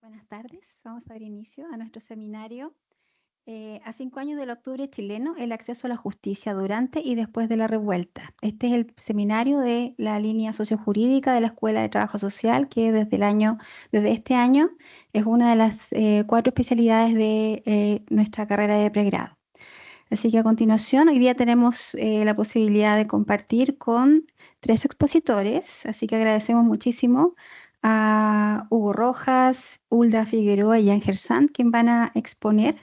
Buenas tardes, vamos a dar inicio a nuestro seminario a 5 años del octubre chileno, el acceso a la justicia durante y después de la revuelta. Este es el seminario de la línea sociojurídica de la Escuela de Trabajo Social, que desde este año es una de las 4 especialidades de nuestra carrera de pregrado. Así que a continuación, hoy día tenemos la posibilidad de compartir con 3 expositores, así que agradecemos muchísimo a Hugo Rojas, Hulda Figueroa y Ángel Sant, quien van a exponer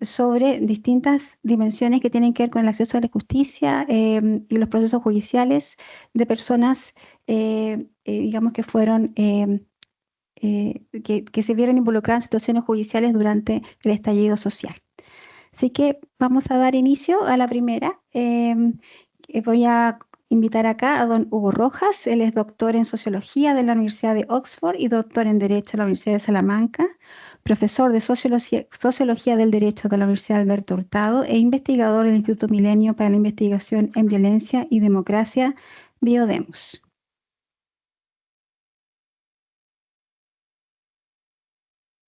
sobre distintas dimensiones que tienen que ver con el acceso a la justicia y los procesos judiciales de personas, digamos, que fueron, que se vieron involucradas en situaciones judiciales durante el estallido social. Así que vamos a dar inicio a la primera. Voy a invitar acá a don Hugo Rojas. Él es doctor en Sociología de la Universidad de Oxford y doctor en Derecho de la Universidad de Salamanca, profesor de Sociología del Derecho de la Universidad Alberto Hurtado e investigador del Instituto Milenio para la Investigación en Violencia y Democracia, Biodemos.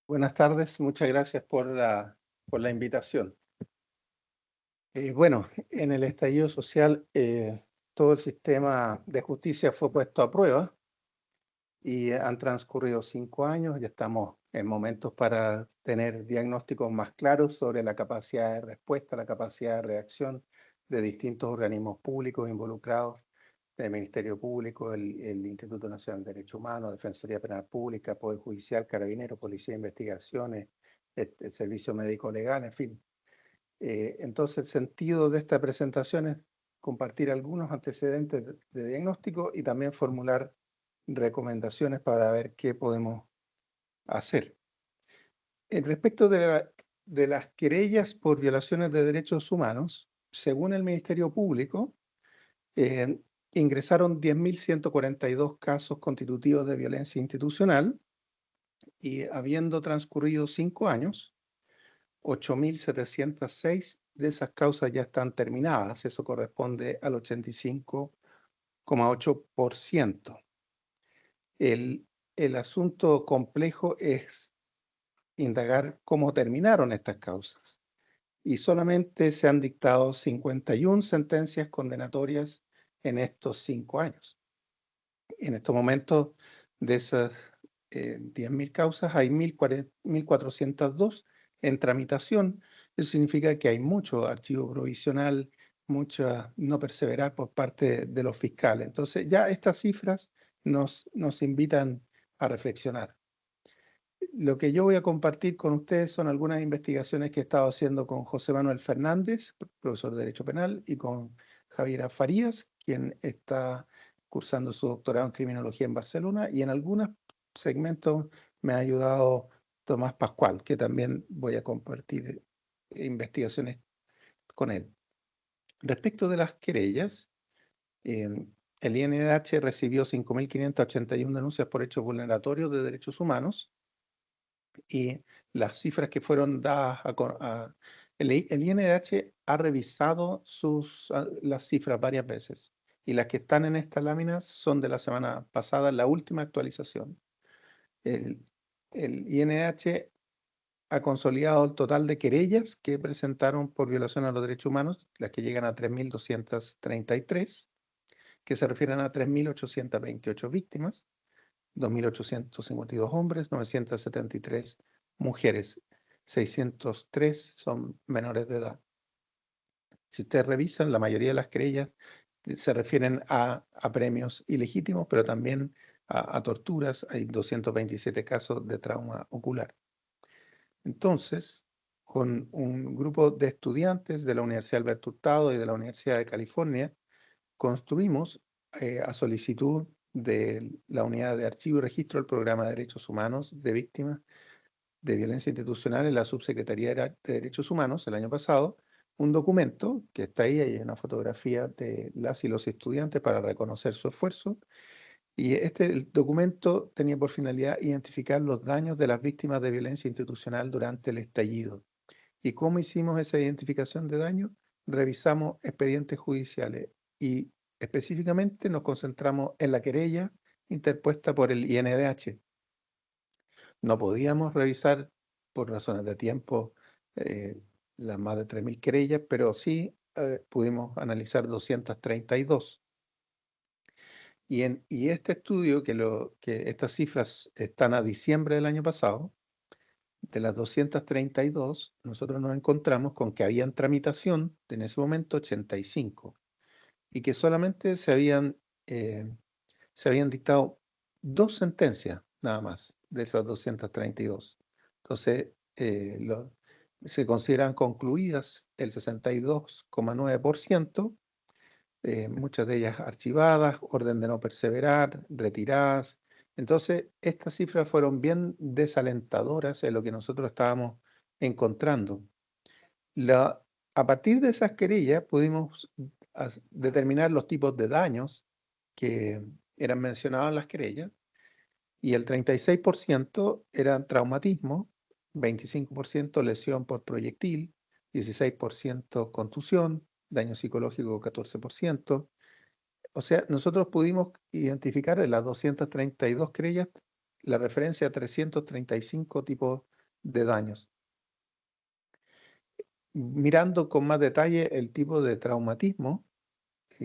Buenas tardes, muchas gracias por la invitación. Bueno, en el estallido social todo el sistema de justicia fue puesto a prueba y han transcurrido 5 años, ya estamos en momentos para tener diagnósticos más claros sobre la capacidad de respuesta, la capacidad de reacción de distintos organismos públicos involucrados, el Ministerio Público, el Instituto Nacional de Derechos Humanos, Defensoría Penal Pública, Poder Judicial, Carabineros, Policía de Investigaciones, el Servicio Médico Legal, en fin. Entonces, el sentido de esta presentación es compartir algunos antecedentes de diagnóstico y también formular recomendaciones para ver qué podemos hacer. Respecto de las querellas por violaciones de derechos humanos, según el Ministerio Público, ingresaron 10.142 casos constitutivos de violencia institucional y habiendo transcurrido 5 años, 8.706 de esas causas ya están terminadas. Eso corresponde al 85,8%. El asunto complejo es indagar cómo terminaron estas causas. Y solamente se han dictado 51 sentencias condenatorias en estos 5 años. En estos momentos, de esas 10.000 causas, hay 1.402 en tramitación. Eso significa que hay mucho archivo provisional, mucha no perseverar por parte de los fiscales. Entonces, ya estas cifras nos invitan a reflexionar. Lo que yo voy a compartir con ustedes son algunas investigaciones que he estado haciendo con José Manuel Fernández, profesor de Derecho Penal, y con Javiera Farías, quien está cursando su doctorado en Criminología en Barcelona, y en algunos segmentos me ha ayudado Tomás Pascual, que también voy a compartir investigaciones con él. Respecto de las querellas, el INDH recibió 5.581 denuncias por hechos vulneratorios de derechos humanos, y las cifras que fueron dadas el INDH ha revisado las cifras varias veces, y las que están en estas láminas son de la semana pasada, la última actualización. El INDH ha consolidado el total de querellas que presentaron por violación a los derechos humanos, las que llegan a 3.233, que se refieren a 3.828 víctimas, 2.852 hombres, 973 mujeres, 603 son menores de edad. Si ustedes revisan, la mayoría de las querellas se refieren a premios ilegítimos, pero también a torturas. Hay 227 casos de trauma ocular. Entonces, con un grupo de estudiantes de la Universidad Alberto Hurtado y de la Universidad de California, construimos a solicitud de la Unidad de Archivo y Registro del Programa de Derechos Humanos de Víctimas de Violencia Institucional en la Subsecretaría de Derechos Humanos el año pasado, un documento que está ahí, hay una fotografía de las y los estudiantes para reconocer su esfuerzo, y el documento tenía por finalidad identificar los daños de las víctimas de violencia institucional durante el estallido. ¿Y cómo hicimos esa identificación de daño? Revisamos expedientes judiciales y específicamente nos concentramos en la querella interpuesta por el INDH. No podíamos revisar por razones de tiempo las más de 3.000 querellas, pero sí pudimos analizar 232. Y este estudio, que estas cifras están a diciembre del año pasado, de las 232, nosotros nos encontramos con que había en tramitación en ese momento 85 y que solamente se habían dictado 2 sentencias nada más de esas 232. Entonces, se consideran concluidas el 62,9%, muchas de ellas archivadas, orden de no perseverar, retiradas. Entonces, estas cifras fueron bien desalentadoras en lo que nosotros estábamos encontrando. A partir de esas querellas pudimos determinar los tipos de daños que eran mencionados en las querellas, y el 36% eran traumatismo, 25% lesión por proyectil, 16% contusión, daño psicológico 14%. O sea, nosotros pudimos identificar en las 232 querellas la referencia a 335 tipos de daños. Mirando con más detalle el tipo de traumatismo,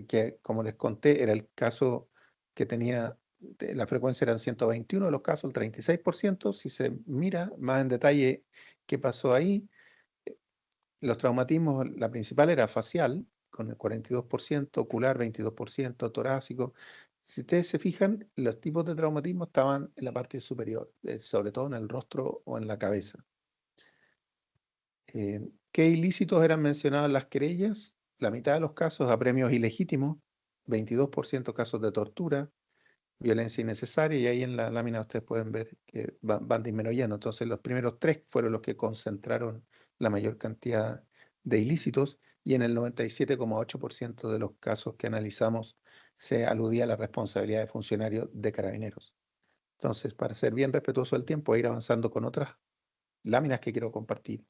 que como les conté, era el caso que tenía, la frecuencia eran 121 de los casos, el 36%. Si se mira más en detalle qué pasó ahí, los traumatismos, la principal era facial, con el 42%, ocular 22%, torácico. Si ustedes se fijan, los tipos de traumatismo estaban en la parte superior, sobre todo en el rostro o en la cabeza. ¿Qué ilícitos eran mencionados en las querellas? La mitad de los casos apremios ilegítimos, 22% casos de tortura, violencia innecesaria, y ahí en la lámina ustedes pueden ver que van disminuyendo. Entonces los primeros 3 fueron los que concentraron la mayor cantidad de ilícitos, y en el 97,8% de los casos que analizamos se aludía a la responsabilidad de funcionarios de Carabineros. Entonces, para ser bien respetuoso del tiempo, voy a ir avanzando con otras láminas que quiero compartir.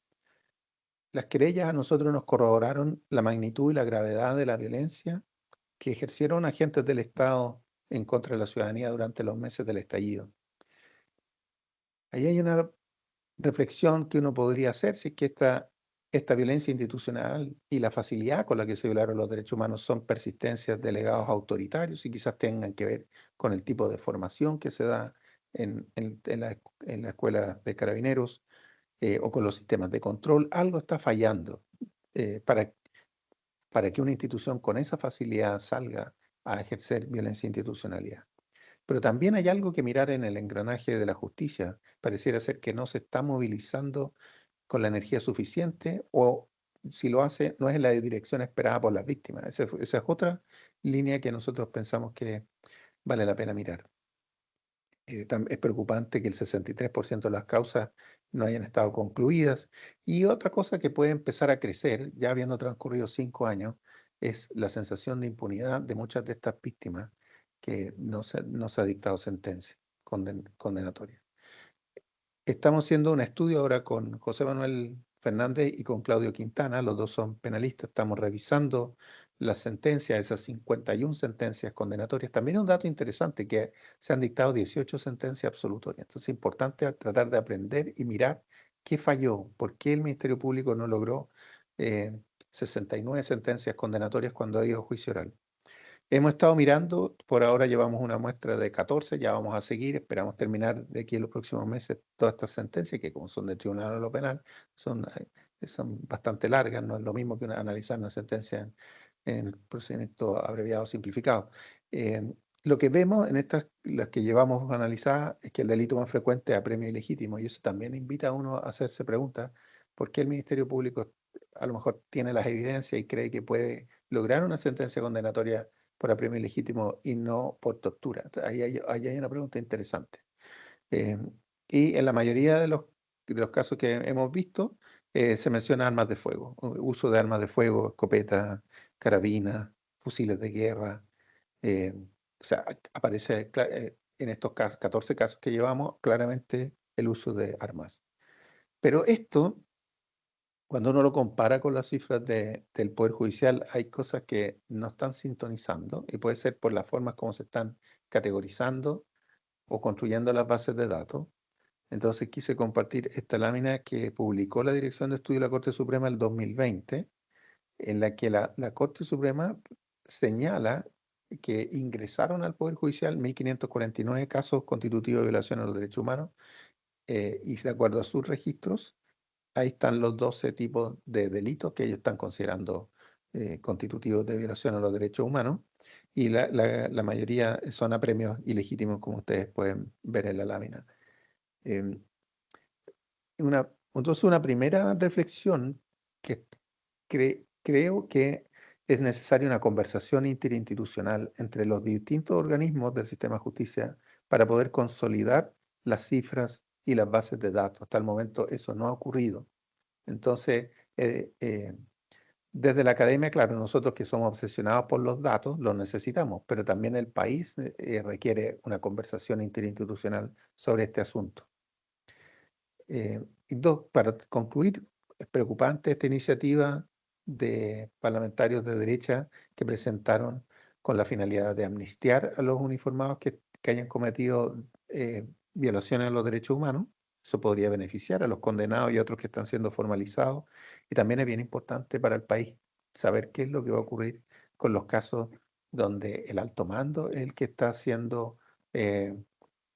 Las querellas a nosotros nos corroboraron la magnitud y la gravedad de la violencia que ejercieron agentes del Estado en contra de la ciudadanía durante los meses del estallido. Ahí hay una reflexión que uno podría hacer, si es que esta violencia institucional y la facilidad con la que se violaron los derechos humanos son persistencias de legados autoritarios y quizás tengan que ver con el tipo de formación que se da en la escuela de Carabineros, o con los sistemas de control. Algo está fallando para que una institución con esa facilidad salga a ejercer violencia institucionalidad. Pero también hay algo que mirar en el engranaje de la justicia. Pareciera ser que no se está movilizando con la energía suficiente, o si lo hace, no es en la dirección esperada por las víctimas. Esa es otra línea que nosotros pensamos que vale la pena mirar. Es preocupante que el 63% de las causas no hayan estado concluidas. Y otra cosa que puede empezar a crecer, ya habiendo transcurrido 5 años, es la sensación de impunidad de muchas de estas víctimas que no se ha dictado sentencia condenatoria. Estamos haciendo un estudio ahora con José Manuel Fernández y con Claudio Quintana, los dos son penalistas. Estamos revisando las sentencias, esas 51 sentencias condenatorias. También un dato interesante, que se han dictado 18 sentencias absolutorias. Entonces es importante tratar de aprender y mirar qué falló, por qué el Ministerio Público no logró 69 sentencias condenatorias cuando ha ido a juicio oral. Hemos estado mirando, por ahora llevamos una muestra de 14, ya vamos a seguir, esperamos terminar de aquí en los próximos meses todas estas sentencias, que como son del Tribunal de lo Penal, son bastante largas. No es lo mismo que analizar una sentencia en procedimiento abreviado simplificado. Lo que vemos en las que llevamos analizadas, es que el delito más frecuente es apremio ilegítimo, y eso también invita a uno a hacerse preguntas: ¿por qué el Ministerio Público a lo mejor tiene las evidencias y cree que puede lograr una sentencia condenatoria por apremio ilegítimo y no por tortura? Ahí hay una pregunta interesante. Y en la mayoría de los casos que hemos visto, se menciona armas de fuego, uso de armas de fuego, escopetas, carabinas, fusiles de guerra. O sea, aparece en estos 14 casos que llevamos claramente el uso de armas. Pero esto, cuando uno lo compara con las cifras del Poder Judicial, hay cosas que no están sintonizando, y puede ser por las formas como se están categorizando o construyendo las bases de datos, Entonces quise compartir esta lámina que publicó la Dirección de Estudio de la Corte Suprema el 2020, en la que la Corte Suprema señala que ingresaron al Poder Judicial 1.549 casos constitutivos de violación a los derechos humanos, y de acuerdo a sus registros, ahí están los 12 tipos de delitos que ellos están considerando constitutivos de violación a los derechos humanos, y la mayoría son apremios ilegítimos, como ustedes pueden ver en la lámina. Em, entonces, una primera reflexión que creo que es necesaria una conversación interinstitucional entre los distintos organismos del sistema de justicia para poder consolidar las cifras y las bases de datos. Hasta el momento eso no ha ocurrido. Entonces, desde la academia, claro, nosotros que somos obsesionados por los datos, los necesitamos, pero también el país requiere una conversación interinstitucional sobre este asunto. Y dos, para concluir, es preocupante esta iniciativa de parlamentarios de derecha que presentaron con la finalidad de amnistiar a los uniformados que hayan cometido violaciones a los derechos humanos. Eso podría beneficiar a los condenados y a otros que están siendo formalizados. Y también es bien importante para el país saber qué es lo que va a ocurrir con los casos donde el alto mando es el que está siendo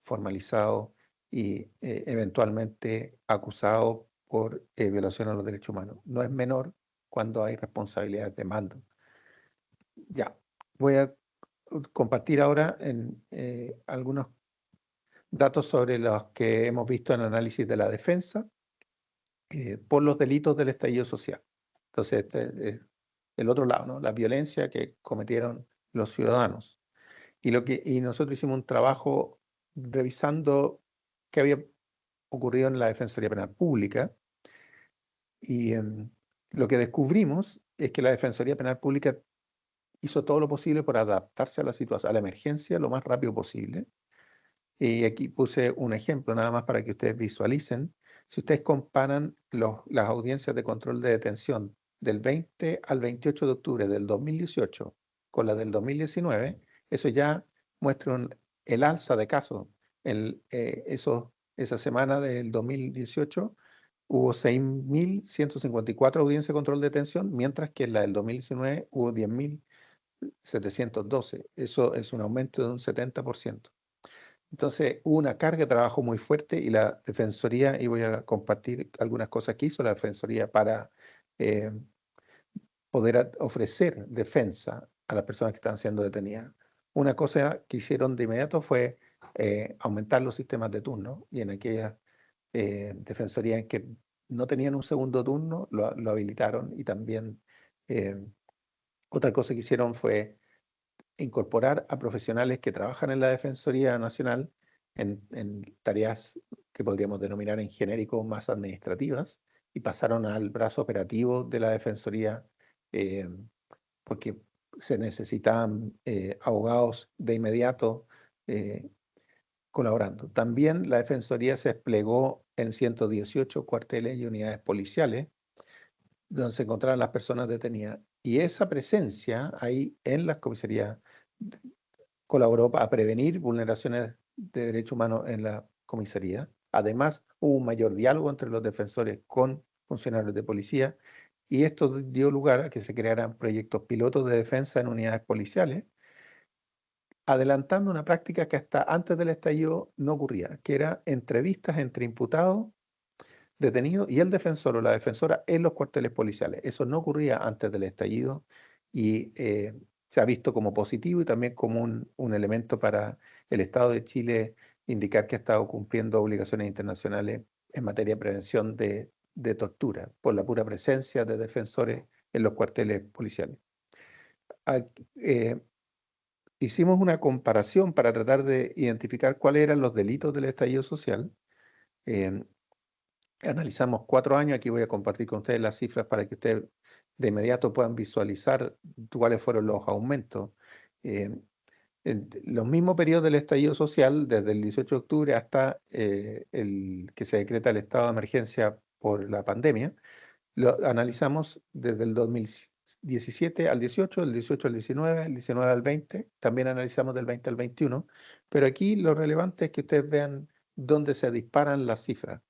formalizado y eventualmente acusado por violación a los derechos humanos. No es menor cuando hay responsabilidades de mando. Ya, voy a compartir ahora algunos datos sobre los que hemos visto en análisis de la defensa por los delitos del estallido social. Entonces, este es el otro lado, ¿no? La violencia que cometieron los ciudadanos. Y nosotros hicimos un trabajo revisando qué había ocurrido en la Defensoría Penal Pública, y lo que descubrimos es que la Defensoría Penal Pública hizo todo lo posible por adaptarse a la situación, a la emergencia, lo más rápido posible. Y aquí puse un ejemplo nada más para que ustedes visualicen. Si ustedes comparan las audiencias de control de detención del 20 al 28 de octubre del 2018 con la del 2019, eso ya muestra el alza de casos. Esa semana del 2018 hubo 6.154 audiencias de control de detención, mientras que en la del 2019 hubo 10.712. Eso es un aumento de un 70%. Entonces hubo una carga de trabajo muy fuerte y la Defensoría, y voy a compartir algunas cosas que hizo la Defensoría para poder ofrecer defensa a las personas que están siendo detenidas. Una cosa que hicieron de inmediato fue aumentar los sistemas de turno, y en aquellas defensorías que no tenían un segundo turno lo habilitaron, y también otra cosa que hicieron fue incorporar a profesionales que trabajan en la Defensoría Nacional en tareas que podríamos denominar en genérico más administrativas, y pasaron al brazo operativo de la Defensoría porque se necesitaban abogados de inmediato colaborando. También la Defensoría se desplegó en 118 cuarteles y unidades policiales donde se encontraban las personas detenidas. Y esa presencia ahí en las comisarías colaboró para prevenir vulneraciones de derechos humanos en la comisaría. Además, hubo un mayor diálogo entre los defensores con funcionarios de policía, y esto dio lugar a que se crearan proyectos pilotos de defensa en unidades policiales, adelantando una práctica que hasta antes del estallido no ocurría, que era entrevistas entre imputados, detenidos y el defensor o la defensora en los cuarteles policiales. Eso no ocurría antes del estallido, y se ha visto como positivo y también como un elemento para el Estado de Chile indicar que ha estado cumpliendo obligaciones internacionales en materia de prevención de tortura por la pura presencia de defensores en los cuarteles policiales. Hicimos una comparación para tratar de identificar cuáles eran los delitos del estallido social. Analizamos 4 años. Aquí voy a compartir con ustedes las cifras para que ustedes de inmediato puedan visualizar cuáles fueron los aumentos. En los mismos periodos del estallido social, desde el 18 de octubre hasta el que se decreta el estado de emergencia por la pandemia, lo analizamos desde el 2017 al 18, del 18 al 19, el 19 al 20, también analizamos del 20 al 21, pero aquí lo relevante es que ustedes vean donde se disparan las cifras.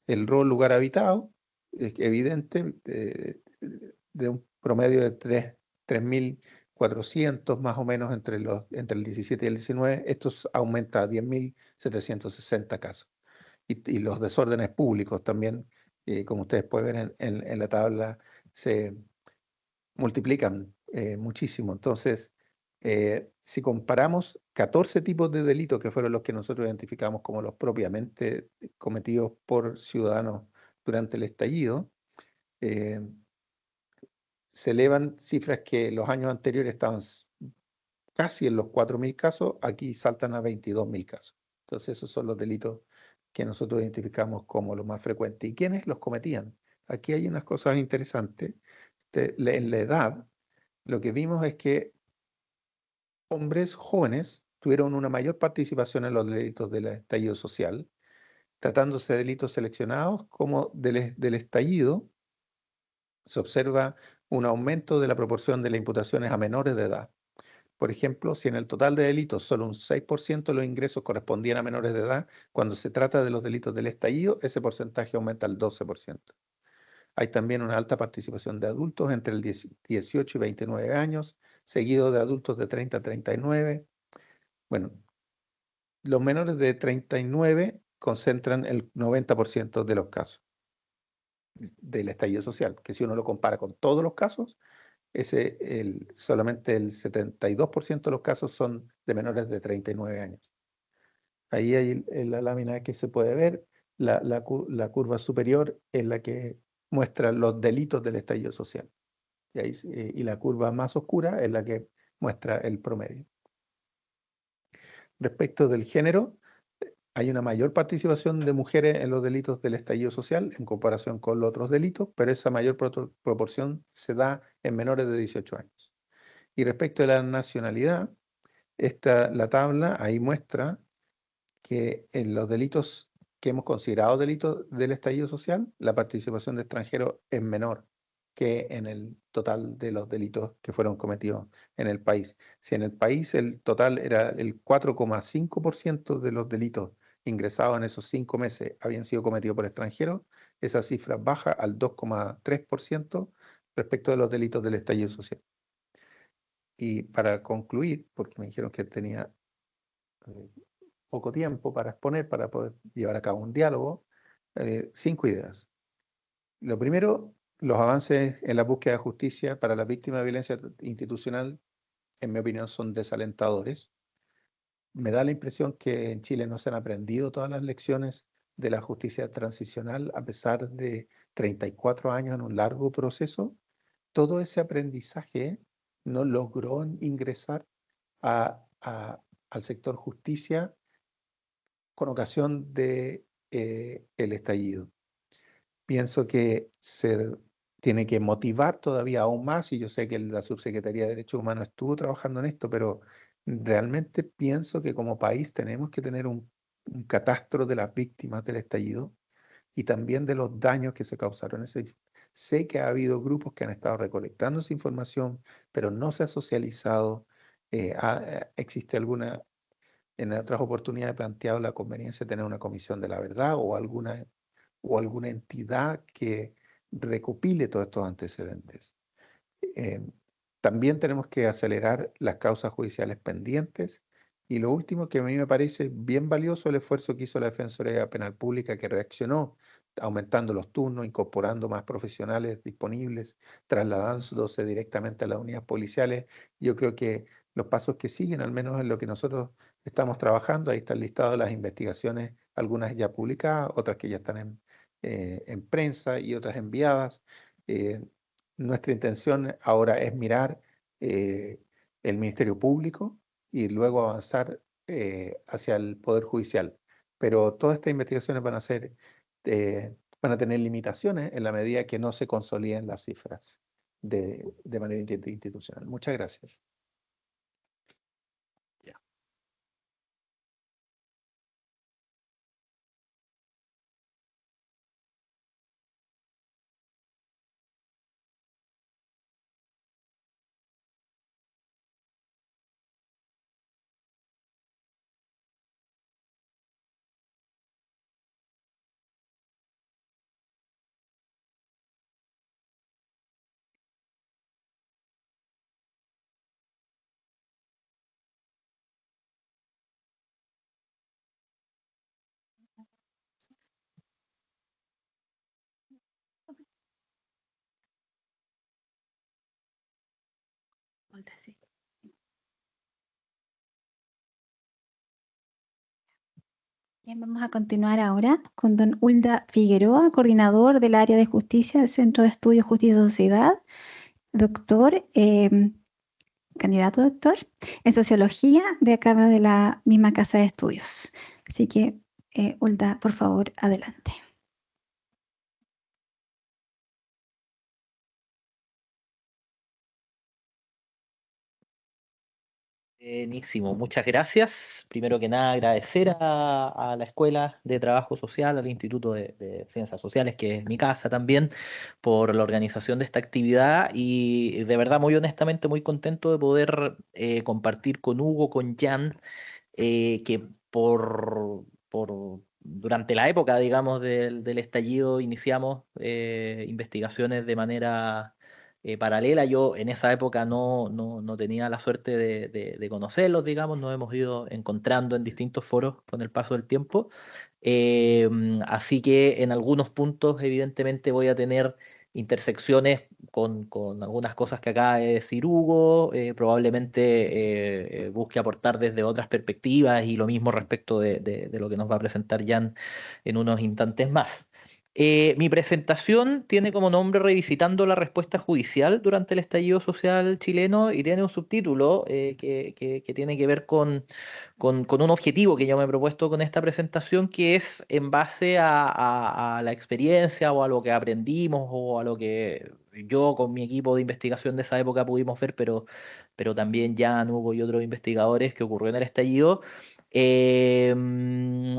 El robo en lugar habitado, es evidente, de un promedio de 3.400 más o menos entre el 17 y el 19, esto aumenta a 10.760 casos. Y los desórdenes públicos también, como ustedes pueden ver en la tabla, se multiplican muchísimo. Entonces, si comparamos 14 tipos de delitos que fueron los que nosotros identificamos como los propiamente cometidos por ciudadanos durante el estallido, eh, se elevan cifras que los años anteriores estaban casi en los 4.000 casos, aquí saltan a 22.000 casos. Entonces, esos son los delitos que nosotros identificamos como los más frecuentes. ¿Y quiénes los cometían? Aquí hay unas cosas interesantes. En la edad, lo que vimos es que hombres jóvenes tuvieron una mayor participación en los delitos del estallido social, tratándose de delitos seleccionados como del estallido. Se observa un aumento de la proporción de las imputaciones a menores de edad. Por ejemplo, si en el total de delitos solo un 6% de los ingresos correspondían a menores de edad, cuando se trata de los delitos del estallido, ese porcentaje aumenta al 12%. Hay también una alta participación de adultos entre el 18 y 29 años, seguido de adultos de 30 a 39. Bueno, los menores de 39 concentran el 90% de los casos del estallido social, que si uno lo compara con todos los casos, solamente el 72% de los casos son de menores de 39 años. Ahí hay en la lámina que se puede ver, la curva superior es la que muestra los delitos del estallido social. Y la curva más oscura es la que muestra el promedio. Respecto del género, hay una mayor participación de mujeres en los delitos del estallido social en comparación con los otros delitos, pero esa mayor proporción se da en menores de 18 años. Y respecto de la nacionalidad, la tabla ahí muestra que en los delitos que hemos considerado delitos del estallido social, la participación de extranjeros es menor que en el total de los delitos que fueron cometidos en el país. Si en el país el total era el 4,5% de los delitos ingresados en esos 5 meses habían sido cometidos por extranjeros, esa cifra baja al 2,3% respecto de los delitos del estallido social. Y para concluir, porque me dijeron que tenía eh, poco tiempo para exponer, para poder llevar a cabo un diálogo, 5 ideas. Lo primero, los avances en la búsqueda de justicia para las víctimas de violencia institucional, en mi opinión, son desalentadores. Me da la impresión que en Chile no se han aprendido todas las lecciones de la justicia transicional, a pesar de 34 años en un largo proceso. Todo ese aprendizaje no logró ingresar al sector justicia con ocasión de el estallido. Pienso que se tiene que motivar todavía aún más, y yo sé que la Subsecretaría de Derechos Humanos estuvo trabajando en esto, pero realmente pienso que como país tenemos que tener un catastro de las víctimas del estallido y también de los daños que se causaron. Sé que ha habido grupos que han estado recolectando esa información, pero no se ha socializado. Existe en otras oportunidades he planteado la conveniencia de tener una comisión de la verdad o alguna entidad que recopile todos estos antecedentes. Eh, También tenemos que acelerar las causas judiciales pendientes. Y lo último que a mí me parece bien valioso el esfuerzo que hizo la Defensoría Penal Pública, que reaccionó aumentando los turnos, incorporando más profesionales disponibles, trasladándose directamente a las unidades policiales. Yo creo que los pasos que siguen, al menos en lo que nosotros estamos trabajando, ahí está el listado de las investigaciones, algunas ya publicadas, otras que ya están en prensa y otras enviadas. Eh, Nuestra intención ahora es mirar eh, el Ministerio Público y luego avanzar hacia el Poder Judicial. Pero todas estas investigaciones van a tener limitaciones en la medida que no se consoliden las cifras de manera institucional. Muchas gracias. pregunta, sí. Bien, vamos a continuar ahora con don Hulda Figueroa, coordinador del área de justicia del Centro de Estudios Justicia y Sociedad, doctor, candidato doctor en sociología de acá de la misma casa de estudios. Así que, Hulda, por favor, adelante. Buenísimo, muchas gracias. Primero que nada, agradecer a la Escuela de Trabajo Social, al Instituto de Ciencias Sociales, que es mi casa también, por la organización de esta actividad y de verdad, muy honestamente, muy contento de poder compartir con Hugo, con Jan, que durante la época, digamos, del estallido iniciamos investigaciones de manera paralela. Yo en esa época no tenía la suerte de conocerlos, digamos, nos hemos ido encontrando en distintos foros con el paso del tiempo. Así que en algunos puntos, evidentemente, voy a tener intersecciones con algunas cosas que acaba de decir Hugo, probablemente busque aportar desde otras perspectivas y lo mismo respecto de lo que nos va a presentar Jan en unos instantes más. Mi presentación tiene como nombre Revisitando la respuesta judicial durante el estallido social chileno y tiene un subtítulo que tiene que ver con un objetivo que yo me he propuesto con esta presentación, que es en base a la experiencia o a lo que aprendimos o a lo que yo con mi equipo de investigación de esa época pudimos ver, pero también Jan, Hugo y otros investigadores que ocurrió en el estallido,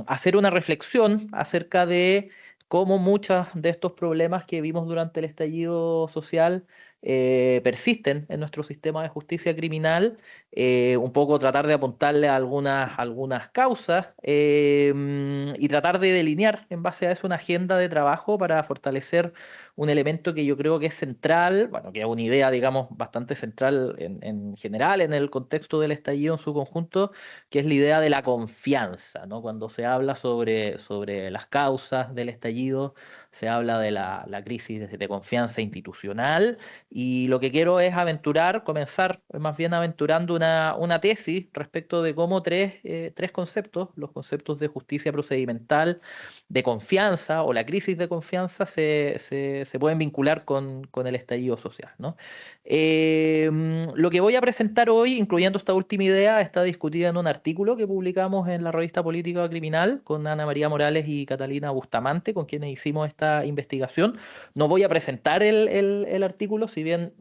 hacer una reflexión acerca de cómo muchos de estos problemas que vimos durante el estallido social persisten en nuestro sistema de justicia criminal, un poco tratar de apuntarle a algunas causas y tratar de delinear en base a eso una agenda de trabajo para fortalecer un elemento que yo creo que es central, bueno, que es una idea, digamos, bastante central en general en el contexto del estallido en su conjunto, que es la idea de la confianza, ¿no? Cuando se habla sobre las causas del estallido, se habla de la crisis de confianza institucional y lo que quiero es comenzar más bien aventurando una tesis respecto de cómo tres conceptos, los conceptos de justicia procedimental, de confianza o la crisis de confianza se pueden vincular con el estallido social, ¿no? Lo que voy a presentar hoy, incluyendo esta última idea, está discutida en un artículo que publicamos en la revista Política Criminal con Ana María Morales y Catalina Bustamante, con quienes hicimos esta investigación. No voy a presentar el artículo, si bien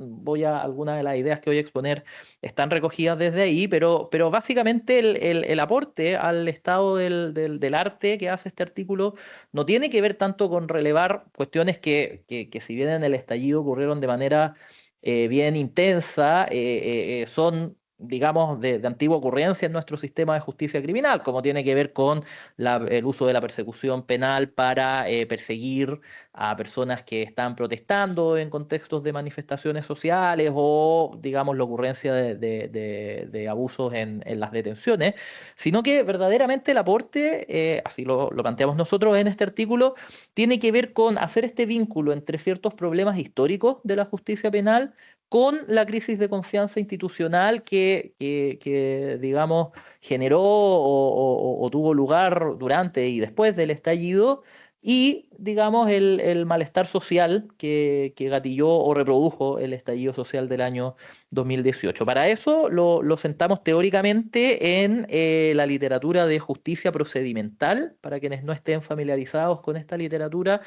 algunas de las ideas que voy a exponer están recogidas desde ahí, pero básicamente el aporte al estado del arte que hace este artículo no tiene que ver tanto con relevar cuestiones que si bien en el estallido ocurrieron de manera bien intensa, son, digamos, de antigua ocurrencia en nuestro sistema de justicia criminal, como tiene que ver con el uso de la persecución penal para perseguir a personas que están protestando en contextos de manifestaciones sociales o, digamos, la ocurrencia de abusos en las detenciones, sino que verdaderamente el aporte, así lo planteamos nosotros en este artículo, tiene que ver con hacer este vínculo entre ciertos problemas históricos de la justicia penal con la crisis de confianza institucional que digamos, generó o tuvo lugar durante y después del estallido y, digamos, el malestar social que gatilló o reprodujo el estallido social del año 2018. Para eso lo sentamos teóricamente en la literatura de justicia procedimental, para quienes no estén familiarizados con esta literatura,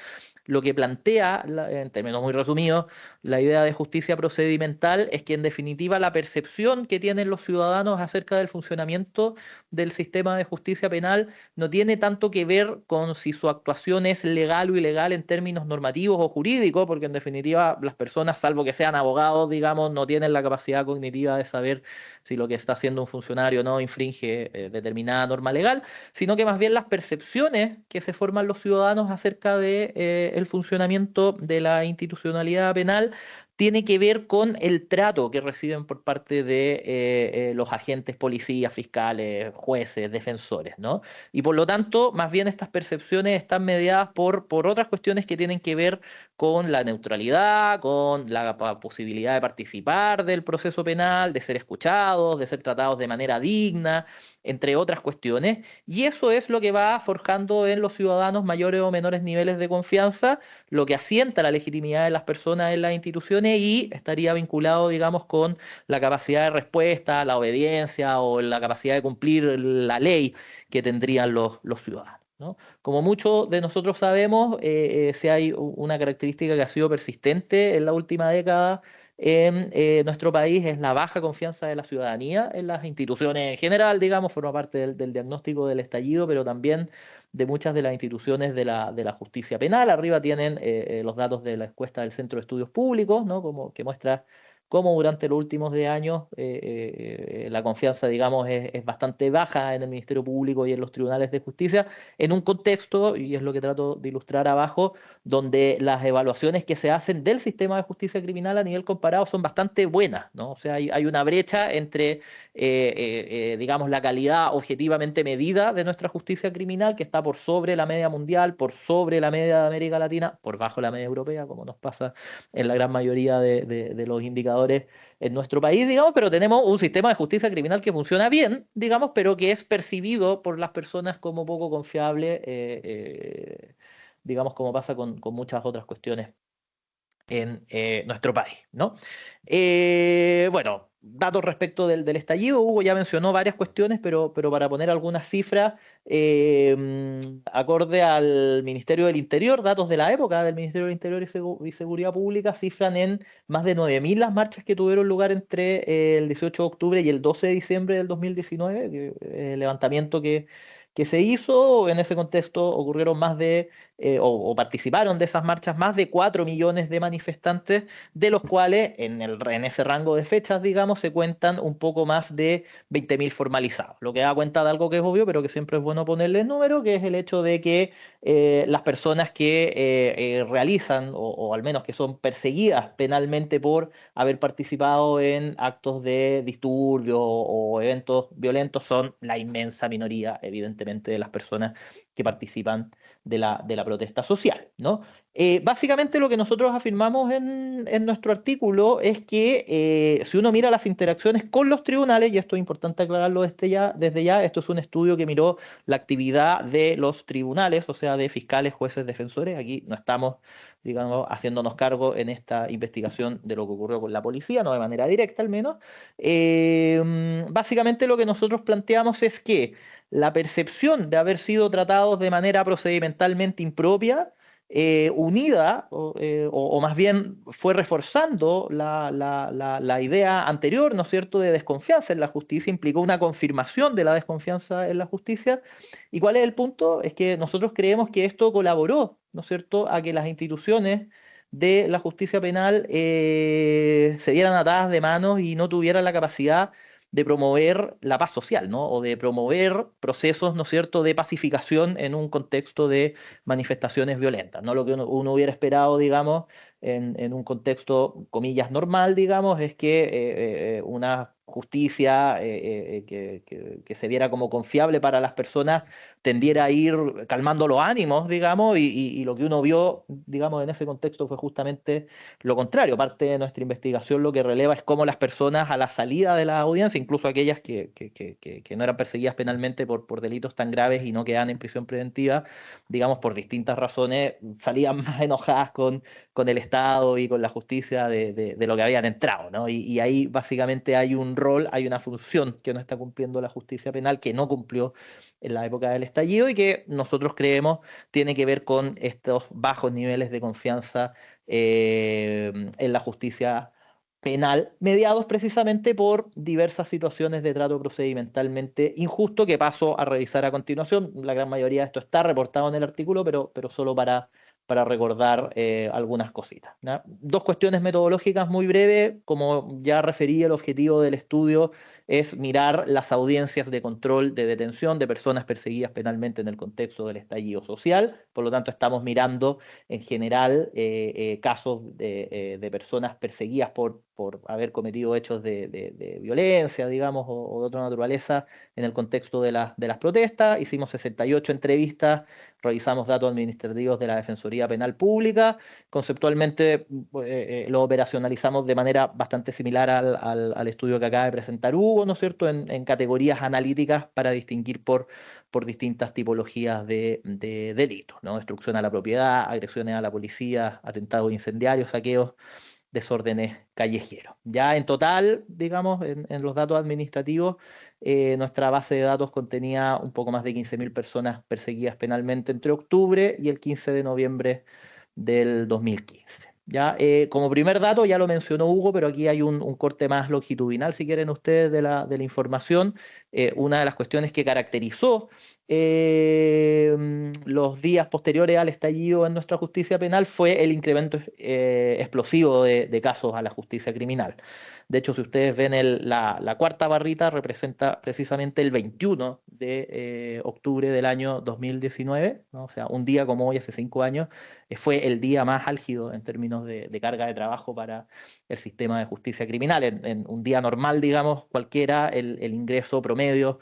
lo que plantea, en términos muy resumidos, la idea de justicia procedimental es que en definitiva la percepción que tienen los ciudadanos acerca del funcionamiento del sistema de justicia penal no tiene tanto que ver con si su actuación es legal o ilegal en términos normativos o jurídicos, porque en definitiva las personas, salvo que sean abogados, digamos, no tienen la capacidad cognitiva de saber si lo que está haciendo un funcionario no infringe determinada norma legal, sino que más bien las percepciones que se forman los ciudadanos acerca de el funcionamiento de la institucionalidad penal tiene que ver con el trato que reciben por parte de los agentes, policías, fiscales, jueces, defensores, ¿no? Y por lo tanto, más bien estas percepciones están mediadas por otras cuestiones que tienen que ver con la neutralidad, con la posibilidad de participar del proceso penal, de ser escuchados, de ser tratados de manera digna, entre otras cuestiones. Y eso es lo que va forjando en los ciudadanos mayores o menores niveles de confianza, lo que asienta la legitimidad de las personas en las instituciones y estaría vinculado, digamos, con la capacidad de respuesta, la obediencia o la capacidad de cumplir la ley que tendrían los ciudadanos, ¿no? Como muchos de nosotros sabemos, si hay una característica que ha sido persistente en la última década en nuestro país es la baja confianza de la ciudadanía en las instituciones en general, digamos, forma parte del diagnóstico del estallido, pero también de muchas de las instituciones de la justicia penal. Arriba tienen los datos de la encuesta del Centro de Estudios Públicos, ¿no? Como, que muestra cómo durante los últimos años la confianza, digamos, es bastante baja en el Ministerio Público y en los tribunales de justicia, en un contexto, y es lo que trato de ilustrar abajo, donde las evaluaciones que se hacen del sistema de justicia criminal a nivel comparado son bastante buenas, ¿no? O sea, hay una brecha entre, digamos, la calidad objetivamente medida de nuestra justicia criminal, que está por sobre la media mundial, por sobre la media de América Latina, por bajo la media europea, como nos pasa en la gran mayoría de los indicadores en nuestro país, digamos, pero tenemos un sistema de justicia criminal que funciona bien, digamos, pero que es percibido por las personas como poco confiable, digamos, como pasa con muchas otras cuestiones en nuestro país, ¿no? Bueno, datos respecto del estallido, Hugo ya mencionó varias cuestiones, pero para poner algunas cifras, acorde al Ministerio del Interior, datos de la época del Ministerio del Interior y Seguridad Pública cifran en más de 9.000 las marchas que tuvieron lugar entre el 18 de octubre y el 12 de diciembre del 2019, el levantamiento que se hizo. En ese contexto ocurrieron más de o participaron de esas marchas más de 4 millones de manifestantes, de los cuales en ese rango de fechas, digamos, se cuentan un poco más de 20.000 formalizados, lo que da cuenta de algo que es obvio, pero que siempre es bueno ponerle el número, que es el hecho de que las personas que realizan, o al menos que son perseguidas penalmente por haber participado en actos de disturbio o eventos violentos, son la inmensa minoría, evidentemente, de las personas que participan de la protesta social, ¿no? Básicamente lo que nosotros afirmamos en nuestro artículo es que si uno mira las interacciones con los tribunales, y esto es importante aclararlo desde ya, esto es un estudio que miró la actividad de los tribunales, o sea, de fiscales, jueces, defensores. Aquí no estamos, digamos, haciéndonos cargo en esta investigación de lo que ocurrió con la policía, no de manera directa al menos. Básicamente lo que nosotros planteamos es que la percepción de haber sido tratados de manera procedimentalmente impropia, unida, o más bien fue reforzando la idea anterior, ¿no es cierto?, de desconfianza en la justicia, implicó una confirmación de la desconfianza en la justicia. ¿Y cuál es el punto? Es que nosotros creemos que esto colaboró, ¿no es cierto?, a que las instituciones de la justicia penal se vieran atadas de manos y no tuvieran la capacidad de promover la paz social, ¿no? O de promover procesos, ¿no es cierto?, de pacificación en un contexto de manifestaciones violentas, ¿no? Lo que uno hubiera esperado, digamos, en un contexto, comillas, normal, digamos, es que una justicia que se viera como confiable para las personas tendiera a ir calmando los ánimos, digamos, y lo que uno vio, digamos, en ese contexto fue justamente lo contrario. Parte de nuestra investigación lo que releva es cómo las personas a la salida de la audiencia, incluso aquellas que no eran perseguidas penalmente por delitos tan graves y no quedan en prisión preventiva, digamos, por distintas razones, salían más enojadas con el Estado y con la justicia de lo que habían entrado, ¿no? Y ahí básicamente hay un rol, hay una función que no está cumpliendo la justicia penal, que no cumplió en la época del estallido y que nosotros creemos tiene que ver con estos bajos niveles de confianza en la justicia penal, mediados precisamente por diversas situaciones de trato procedimentalmente injusto que paso a revisar a continuación. La gran mayoría de esto está reportado en el artículo, pero solo para para recordar algunas cositas, ¿no? Dos cuestiones metodológicas muy breves. Como ya referí, el objetivo del estudio es mirar las audiencias de control de detención de personas perseguidas penalmente en el contexto del estallido social. Por lo tanto, estamos mirando en general casos de personas perseguidas por haber cometido hechos de violencia, digamos, o de otra naturaleza en el contexto de las protestas. Hicimos 68 entrevistas, revisamos datos administrativos de la Defensoría Penal Pública. Conceptualmente lo operacionalizamos de manera bastante similar al estudio que acaba de presentar Hugo, ¿no es cierto?, en categorías analíticas para distinguir por distintas tipologías de delitos, ¿no? Destrucción a la propiedad, agresiones a la policía, atentados incendiarios, saqueos, desórdenes callejeros. Ya en total, digamos, en los datos administrativos, nuestra base de datos contenía un poco más de 15.000 personas perseguidas penalmente entre octubre y el 15 de noviembre del 2015. Ya, como primer dato, ya lo mencionó Hugo, pero aquí hay un corte más longitudinal, si quieren ustedes, de la información. Una de las cuestiones que caracterizó los días posteriores al estallido en nuestra justicia penal fue el incremento explosivo de casos a la justicia criminal. De hecho, si ustedes ven la cuarta barrita, representa precisamente el 21 de octubre del año 2019, ¿no? O sea, un día como hoy, hace 5 años, fue el día más álgido en términos de carga de trabajo para el sistema de justicia criminal. En un día normal, digamos, cualquiera, el ingreso promedio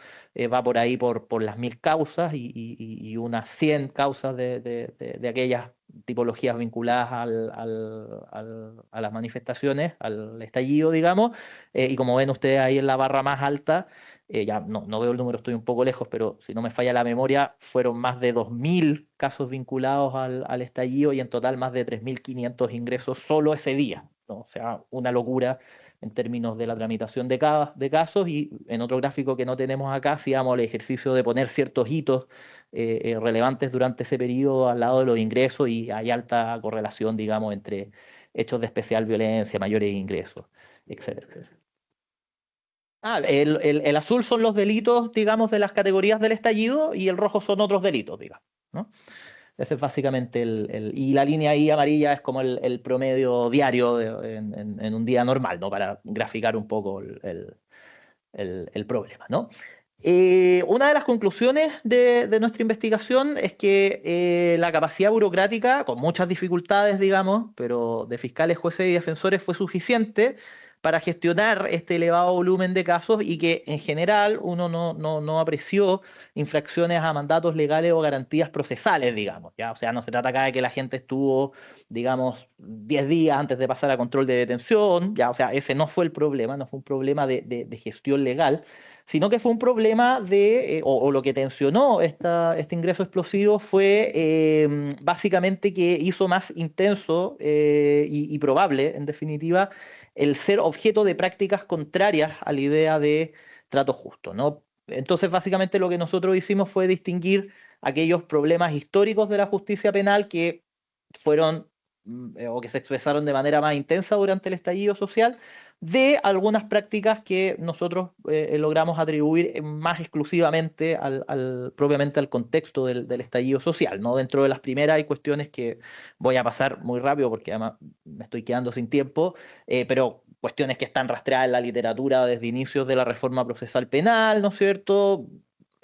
va por ahí por las 1.000 causas y unas 100 causas de aquellas tipologías vinculadas a las manifestaciones, al estallido, digamos, y como ven ustedes ahí en la barra más alta, ya no veo el número, estoy un poco lejos, pero si no me falla la memoria, fueron más de 2.000 casos vinculados al estallido y en total más de 3.500 ingresos solo ese día, ¿no? O sea, una locura en términos de la tramitación de casos. Y en otro gráfico que no tenemos acá, hacíamos el ejercicio de poner ciertos hitos relevantes durante ese periodo al lado de los ingresos, y hay alta correlación, digamos, entre hechos de especial violencia, mayores ingresos, etcétera, etcétera. El azul son los delitos, digamos, de las categorías del estallido, y el rojo son otros delitos, digamos, ¿no? Ese es básicamente y la línea ahí amarilla es como el promedio diario en un día normal, ¿no? Para graficar un poco el problema, ¿no? Una de las conclusiones de nuestra investigación es que la capacidad burocrática, con muchas dificultades, digamos, pero de fiscales, jueces y defensores, fue suficiente para gestionar este elevado volumen de casos, y que en general uno no apreció infracciones a mandatos legales o garantías procesales, digamos, ¿ya? O sea, no se trata acá de que la gente estuvo, digamos, 10 días antes de pasar a control de detención, ¿ya? O sea, ese no fue el problema, no fue un problema de gestión legal, sino que fue un problema o lo que tensionó este ingreso explosivo fue básicamente que hizo más intenso y probable, en definitiva, el ser objeto de prácticas contrarias a la idea de trato justo, ¿no? Entonces, básicamente lo que nosotros hicimos fue distinguir aquellos problemas históricos de la justicia penal que fueron o que se expresaron de manera más intensa durante el estallido social, de algunas prácticas que nosotros logramos atribuir más exclusivamente propiamente al contexto del estallido social, ¿no? Dentro de las primeras hay cuestiones que voy a pasar muy rápido porque además me estoy quedando sin tiempo, pero cuestiones que están rastreadas en la literatura desde inicios de la reforma procesal penal, ¿no es cierto?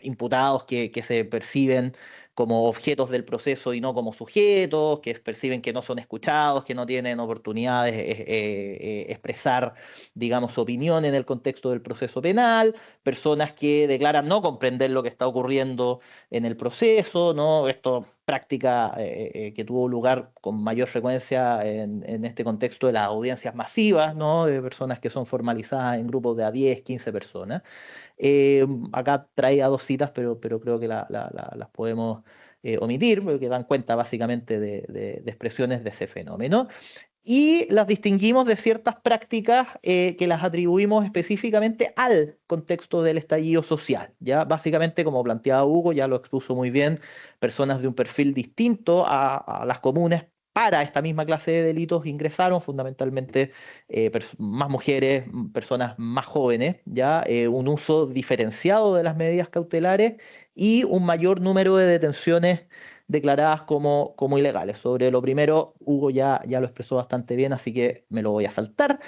Imputados que se perciben como objetos del proceso y no como sujetos, que perciben que no son escuchados, que no tienen oportunidades de expresar, digamos, su opinión en el contexto del proceso penal, personas que declaran no comprender lo que está ocurriendo en el proceso, ¿no? Esto práctica que tuvo lugar con mayor frecuencia en este contexto de las audiencias masivas, ¿no? De personas que son formalizadas en grupos de a 10, 15 personas. Acá traía 2 citas, pero creo que las podemos omitir, porque dan cuenta básicamente de expresiones de ese fenómeno. Y las distinguimos de ciertas prácticas que las atribuimos específicamente al contexto del estallido social. Ya básicamente, como planteaba Hugo, ya lo expuso muy bien, personas de un perfil distinto a las comunes para esta misma clase de delitos ingresaron, fundamentalmente más mujeres, personas más jóvenes, ya un uso diferenciado de las medidas cautelares y un mayor número de detenciones declaradas como ilegales. Sobre lo primero, Hugo ya lo expresó bastante bien, así que me lo voy a saltar.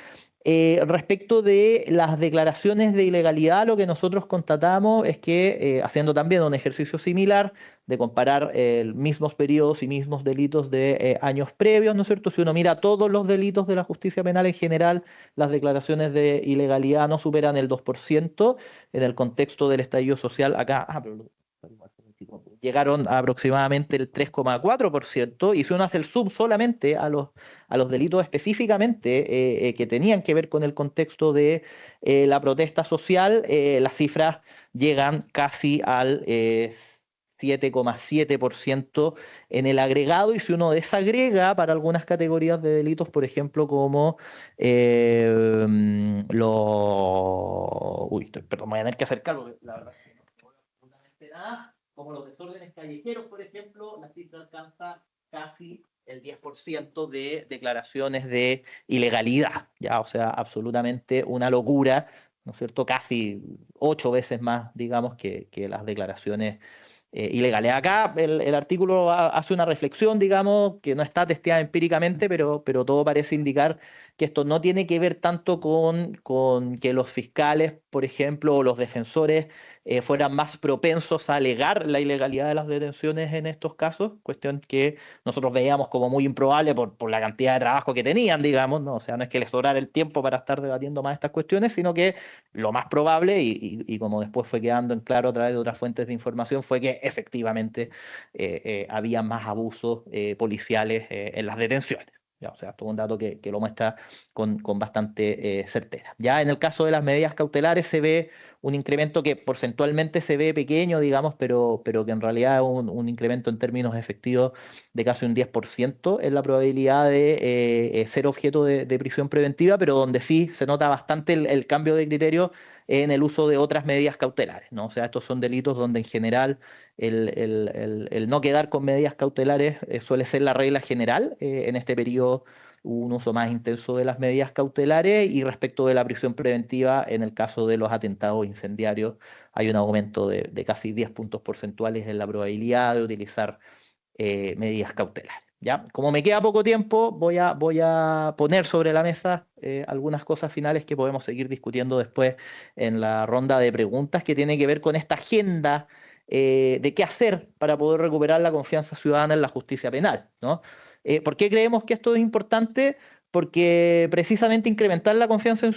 Respecto de las declaraciones de ilegalidad, lo que nosotros constatamos es que, haciendo también un ejercicio similar de comparar mismos periodos y mismos delitos de años previos, ¿no es cierto? Si uno mira todos los delitos de la justicia penal en general, las declaraciones de ilegalidad no superan el 2%. En el contexto del estallido social, acá, llegaron a aproximadamente el 3,4%, y si uno hace el zoom solamente a los delitos específicamente que tenían que ver con el contexto de la protesta social, las cifras llegan casi al 7,7% en el agregado, y si uno desagrega para algunas categorías de delitos, por ejemplo, como perdón, voy a tener que acercarlo, la verdad es que no veo absolutamente nada, como los desórdenes callejeros, por ejemplo, la cifra alcanza casi el 10% de declaraciones de ilegalidad, ¿ya? O sea, absolutamente una locura, ¿no es cierto? Casi 8 veces más, digamos, que las declaraciones ilegales. Acá el artículo hace una reflexión, digamos, que no está testeada empíricamente, pero todo parece indicar que esto no tiene que ver tanto con que los fiscales, por ejemplo, o los defensores fueran más propensos a alegar la ilegalidad de las detenciones en estos casos, cuestión que nosotros veíamos como muy improbable por la cantidad de trabajo que tenían, digamos, ¿no? O sea, no es que les sobrara el tiempo para estar debatiendo más estas cuestiones, sino que lo más probable, y como después fue quedando en claro a través de otras fuentes de información, fue que efectivamente había más abusos policiales en las detenciones. Ya, o sea, esto es un dato que lo muestra con bastante certeza. Ya en el caso de las medidas cautelares se ve un incremento que porcentualmente se ve pequeño, digamos, pero que en realidad es un incremento en términos efectivos de casi un 10% en la probabilidad de ser objeto de prisión preventiva, pero donde sí se nota bastante el cambio de criterio en el uso de otras medidas cautelares, ¿no? O sea, estos son delitos donde en general el no quedar con medidas cautelares suele ser la regla general. En este periodo hubo un uso más intenso de las medidas cautelares, y respecto de la prisión preventiva, en el caso de los atentados incendiarios, hay un aumento de casi 10 puntos porcentuales en la probabilidad de utilizar medidas cautelares. ¿Ya? Como me queda poco tiempo, voy a poner sobre la mesa algunas cosas finales que podemos seguir discutiendo después en la ronda de preguntas, que tiene que ver con esta agenda de qué hacer para poder recuperar la confianza ciudadana en la justicia penal, ¿no? ¿Por qué creemos que esto es importante? Porque precisamente incrementar la confianza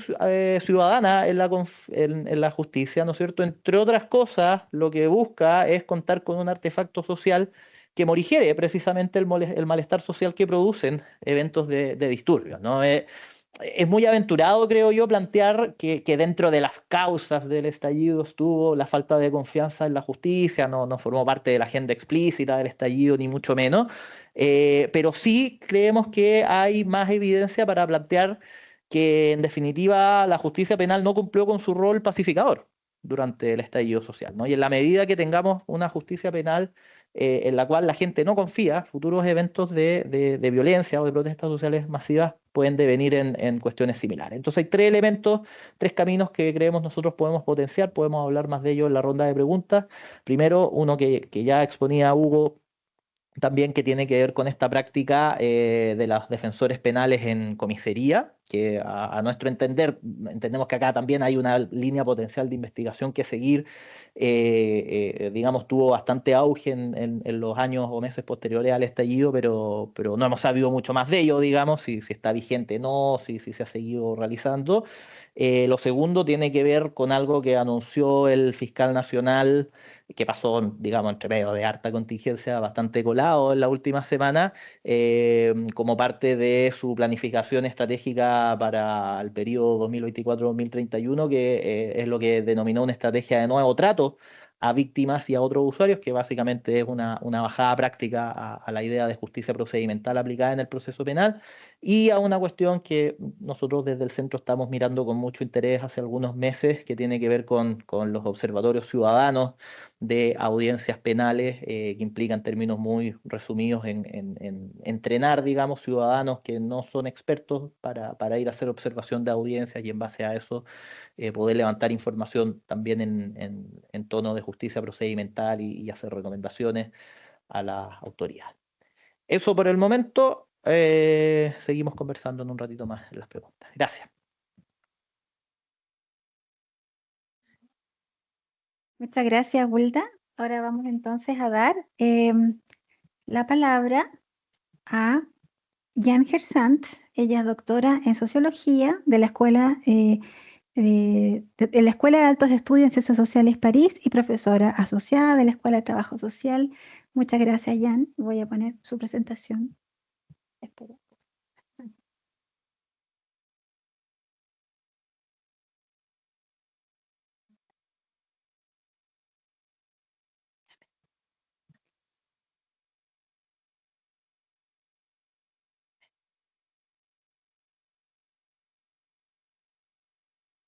ciudadana en la justicia, ¿no es cierto? Entre otras cosas, lo que busca es contar con un artefacto social que morigere precisamente el malestar social que producen eventos de disturbios, ¿no? Es muy aventurado, creo yo, plantear que dentro de las causas del estallido estuvo la falta de confianza en la justicia. No formó parte de la agenda explícita del estallido, ni mucho menos, pero sí creemos que hay más evidencia para plantear que, en definitiva, la justicia penal no cumplió con su rol pacificador durante el estallido social, ¿no? Y en la medida que tengamos una justicia penal en la cual la gente no confía, futuros eventos de violencia o de protestas sociales masivas pueden devenir en cuestiones similares. Entonces hay 3 elementos, 3 caminos que creemos nosotros podemos potenciar. Podemos hablar más de ello en la ronda de preguntas. Primero, uno que ya exponía Hugo también, que tiene que ver con esta práctica de los defensores penales en comisaría, que a nuestro entender, entendemos que acá también hay una línea potencial de investigación que seguir. Digamos, tuvo bastante auge en los años o meses posteriores al estallido, pero no hemos sabido mucho más de ello, digamos, si está vigente o no, si se ha seguido realizando. Lo segundo tiene que ver con algo que anunció el fiscal nacional, que pasó, digamos, entre medio de harta contingencia, bastante colado en la última semana, como parte de su planificación estratégica para el periodo 2024-2031, que es lo que denominó una estrategia de nuevo trato a víctimas y a otros usuarios, que básicamente es una bajada práctica a la idea de justicia procedimental aplicada en el proceso penal, y a una cuestión que nosotros desde el centro estamos mirando con mucho interés hace algunos meses, que tiene que ver con los observatorios ciudadanos de audiencias penales, que implican términos muy resumidos en entrenar, digamos, ciudadanos que no son expertos para ir a hacer observación de audiencias, y en base a eso poder levantar información también en tono de justicia procedimental y hacer recomendaciones a las autoridades. Eso por el momento. Seguimos conversando en un ratito más en las preguntas. Gracias. Muchas gracias, Hulda. Ahora vamos entonces a dar la palabra a Jan Gersant. Ella es doctora en sociología de la Escuela de la Escuela de Altos Estudios en Ciencias Sociales París y profesora asociada de la Escuela de Trabajo Social. Muchas gracias, Jan. Voy a poner su presentación. Espera.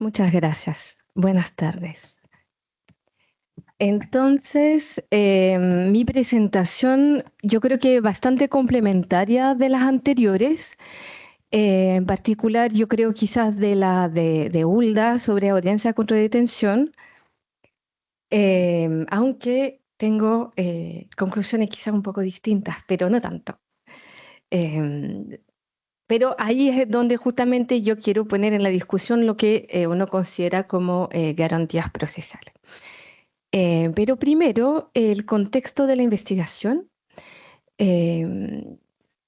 Muchas gracias. Buenas tardes. Entonces, mi presentación yo creo que bastante complementaria de las anteriores. En particular, yo creo quizás de la de Hulda sobre audiencia contra detención, aunque tengo conclusiones quizás un poco distintas, pero no tanto. Pero ahí es donde justamente yo quiero poner en la discusión lo que uno considera como garantías procesales. Pero primero, el contexto de la investigación. En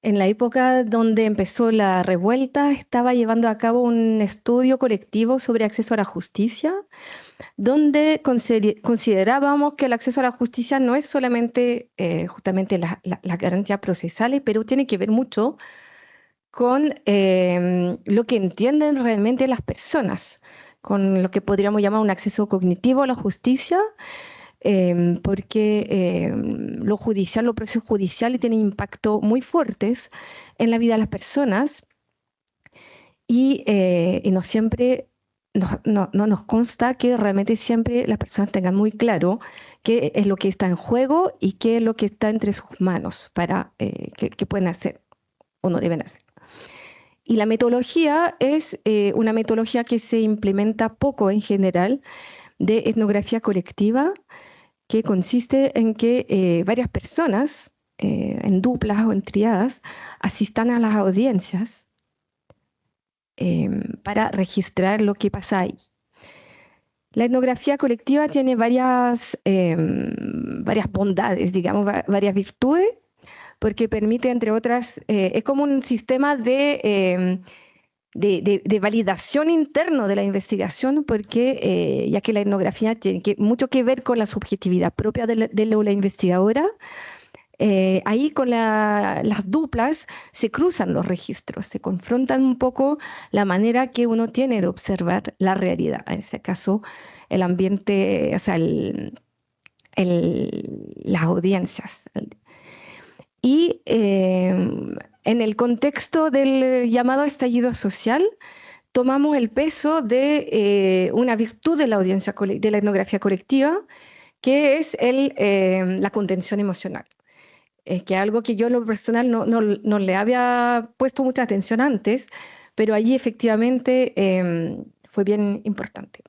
la época donde empezó la revuelta, estaba llevando a cabo un estudio colectivo sobre acceso a la justicia, donde considerábamos que el acceso a la justicia no es solamente justamente las garantías procesales, pero tiene que ver mucho con lo que entienden realmente las personas, con lo que podríamos llamar un acceso cognitivo a la justicia, porque lo judicial, los procesos judiciales tienen impacto muy fuertes en la vida de las personas y no siempre, no nos consta que realmente siempre las personas tengan muy claro qué es lo que está en juego y qué es lo que está entre sus manos para qué pueden hacer o no deben hacer. Y la metodología es una metodología que se implementa poco en general de etnografía colectiva, que consiste en que varias personas, en duplas o en triadas, asistan a las audiencias para registrar lo que pasa ahí. La etnografía colectiva tiene varias bondades, digamos, varias virtudes, porque permite, entre otras, es como un sistema de validación interno de la investigación, porque ya que la etnografía tiene mucho que ver con la subjetividad propia de la investigadora, ahí con las duplas se cruzan los registros, se confrontan un poco la manera que uno tiene de observar la realidad, en ese caso el ambiente, o sea, las audiencias. Y en el contexto del llamado estallido social, tomamos el peso de una virtud de la audiencia, de la etnografía colectiva, que es la contención emocional. Que algo que yo en lo personal no le había puesto mucha atención antes, pero allí efectivamente fue bien importante.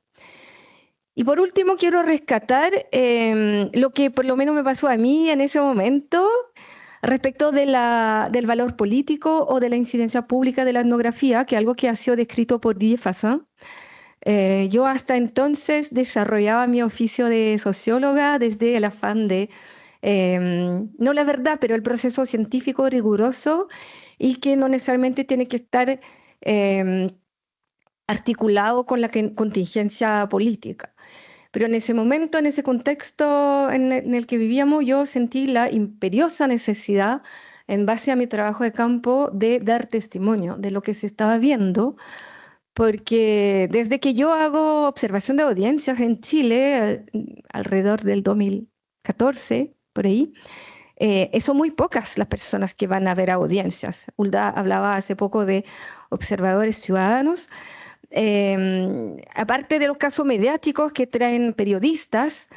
Y por último quiero rescatar lo que por lo menos me pasó a mí en ese momento, respecto del valor político o de la incidencia pública de la etnografía, que es algo que ha sido descrito por Didier Fassin. Yo hasta entonces desarrollaba mi oficio de socióloga desde el afán de, no la verdad, pero el proceso científico riguroso y que no necesariamente tiene que estar articulado con la contingencia política. Pero en ese momento, en ese contexto en el que vivíamos, yo sentí la imperiosa necesidad, en base a mi trabajo de campo, de dar testimonio de lo que se estaba viendo, porque desde que yo hago observación de audiencias en Chile, alrededor del 2014, por ahí, son muy pocas las personas que van a ver audiencias. Hulda hablaba hace poco de observadores ciudadanos. Aparte de los casos mediáticos que traen periodistas,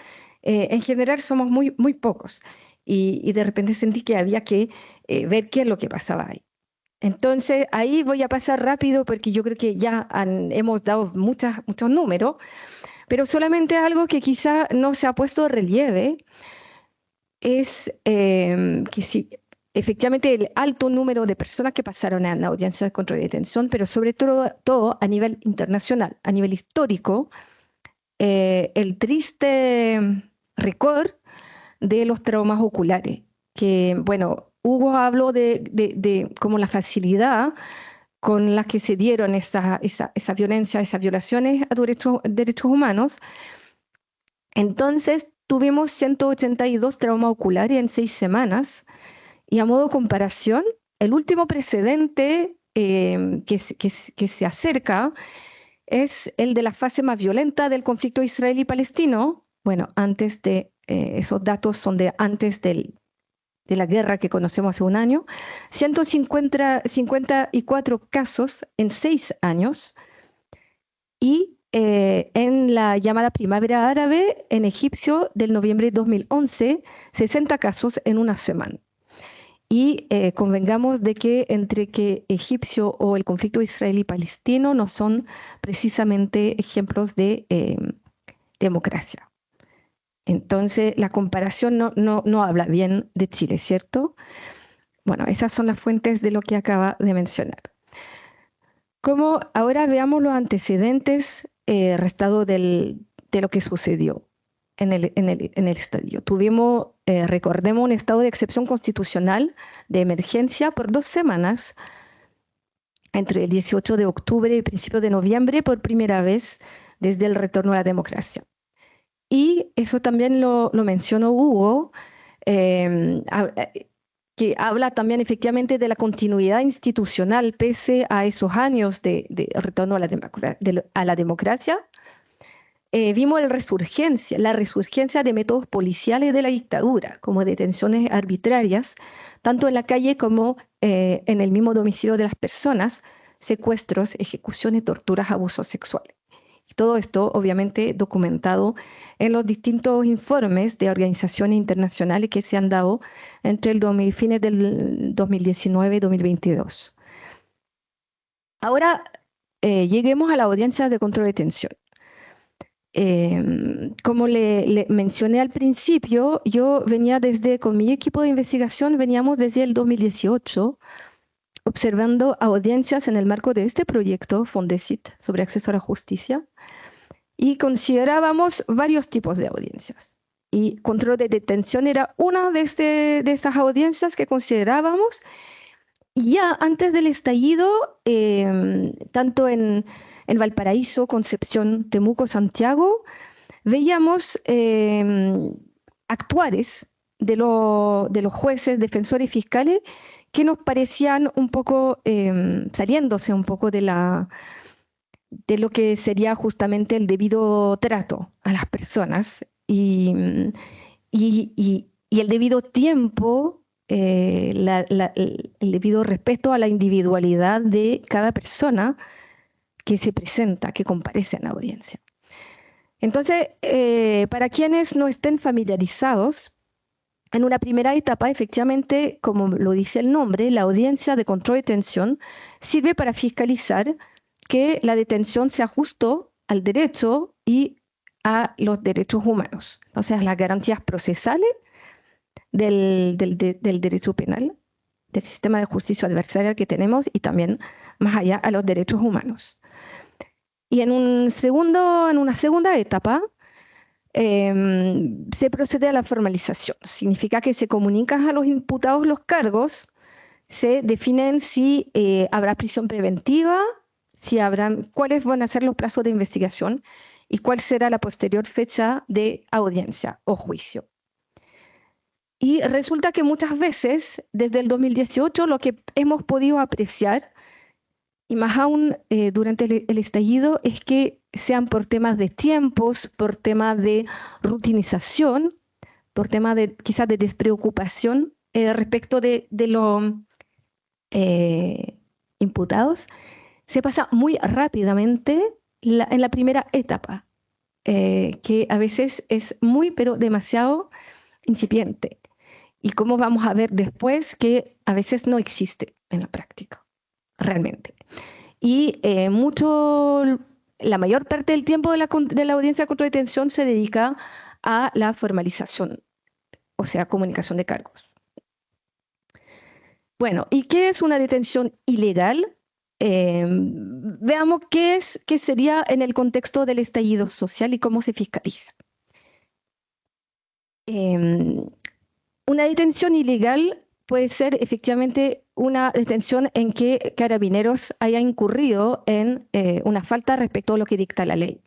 en general somos muy, muy pocos. Y de repente sentí que había que ver qué es lo que pasaba ahí. Entonces, ahí voy a pasar rápido porque yo creo que ya hemos dado muchos números, pero solamente algo que quizá no se ha puesto de relieve, es que sí, efectivamente el alto número de personas que pasaron a la audiencia de control de detención, pero sobre todo a nivel internacional, a nivel histórico, el triste récord de los traumas oculares, que, bueno, Hugo habló de como la facilidad con la que se dieron esa violencia, esas violaciones a derechos humanos. Entonces, tuvimos 182 traumas oculares en 6 semanas, y a modo de comparación, el último precedente que se acerca es el de la fase más violenta del conflicto israelí-palestino. Bueno, antes de, esos datos son de antes de la guerra que conocemos hace un año, 154 casos en 6 años, y en la llamada Primavera Árabe en Egipcio del noviembre de 2011, 60 casos en una semana. Y convengamos de que entre que egipcio o el conflicto israelí-palestino no son precisamente ejemplos de democracia. Entonces, la comparación no habla bien de Chile, ¿cierto? Bueno, esas son las fuentes de lo que acaba de mencionar. Como ahora veamos los antecedentes restados de lo que sucedió en el estadio. Tuvimos, recordemos, un estado de excepción constitucional de emergencia por 2 semanas, entre el 18 de octubre y el principio de noviembre, por primera vez desde el retorno a la democracia. Y eso también lo mencionó Hugo, que habla también efectivamente de la continuidad institucional pese a esos años de retorno a la democracia. Vimos la resurgencia de métodos policiales de la dictadura, como detenciones arbitrarias, tanto en la calle como en el mismo domicilio de las personas, secuestros, ejecuciones, torturas, abusos sexuales. Y todo esto, obviamente, documentado en los distintos informes de organizaciones internacionales que se han dado entre el fines del 2019 y 2022. Ahora, lleguemos a la audiencia de control de detención. Como le mencioné al principio, yo venía con mi equipo de investigación, veníamos desde el 2018 observando audiencias en el marco de este proyecto Fondesit sobre acceso a la justicia, y considerábamos varios tipos de audiencias. Y control de detención era una de esas audiencias que considerábamos. Y ya antes del estallido, tanto en Valparaíso, Concepción, Temuco, Santiago, veíamos actuares de los jueces, defensores y fiscales que nos parecían un poco saliéndose un poco de lo que sería justamente el debido trato a las personas y el debido tiempo, el debido respeto a la individualidad de cada persona que se presenta, que comparece en la audiencia. Entonces, para quienes no estén familiarizados, en una primera etapa, efectivamente, como lo dice el nombre, la audiencia de control de detención sirve para fiscalizar que la detención se ajustó al derecho y a los derechos humanos, o sea, las garantías procesales del derecho penal, del sistema de justicia adversaria que tenemos, y también más allá a los derechos humanos. Y en una segunda etapa se procede a la formalización. Significa que se comunican a los imputados los cargos, se definen si habrá prisión preventiva, cuáles van a ser los plazos de investigación y cuál será la posterior fecha de audiencia o juicio. Y resulta que muchas veces, desde el 2018, lo que hemos podido apreciar, y más aún durante el estallido, es que sean por temas de tiempos, por temas de rutinización, por temas quizás de despreocupación respecto de los imputados, se pasa muy rápidamente en la primera etapa, que a veces es muy, pero demasiado incipiente. Y como vamos a ver después, que a veces no existe en la práctica, realmente. Y la mayor parte del tiempo de la audiencia de control de detención se dedica a la formalización. o sea, comunicación de cargos. Bueno, ¿y qué es una detención ilegal? Veamos qué sería en el contexto del estallido social y cómo se fiscaliza. Una detención ilegal puede ser efectivamente una detención en que Carabineros haya incurrido en una falta respecto a lo que dicta la ley.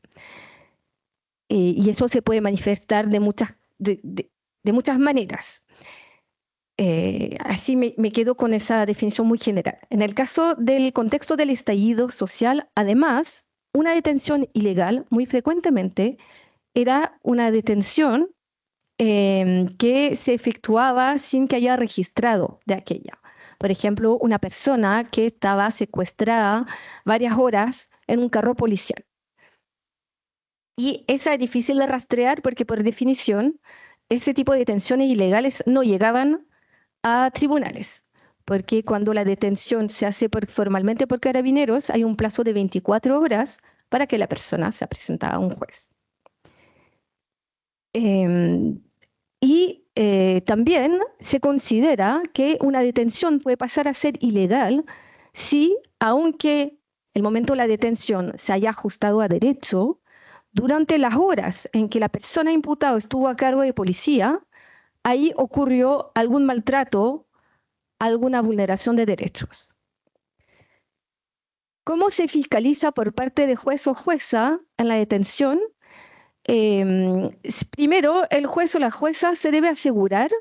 Y eso se puede manifestar de muchas maneras. Así me quedo con esa definición muy general. En el caso del contexto del estallido social, además, una detención ilegal muy frecuentemente era una detención que se efectuaba sin que haya registrado de aquella. Por ejemplo, una persona que estaba secuestrada varias horas en un carro policial. Y esa es difícil de rastrear porque, por definición, ese tipo de detenciones ilegales no llegaban a tribunales, porque cuando la detención se hace formalmente por Carabineros, hay un plazo de 24 horas para que la persona se presente a un juez. También se considera que una detención puede pasar a ser ilegal si, aunque el momento de la detención se haya ajustado a derecho, durante las horas en que la persona imputada estuvo a cargo de policía, ahí ocurrió algún maltrato, alguna vulneración de derechos. ¿Cómo se fiscaliza por parte de juez o jueza en la detención? Primero, el juez o la jueza se debe asegurar,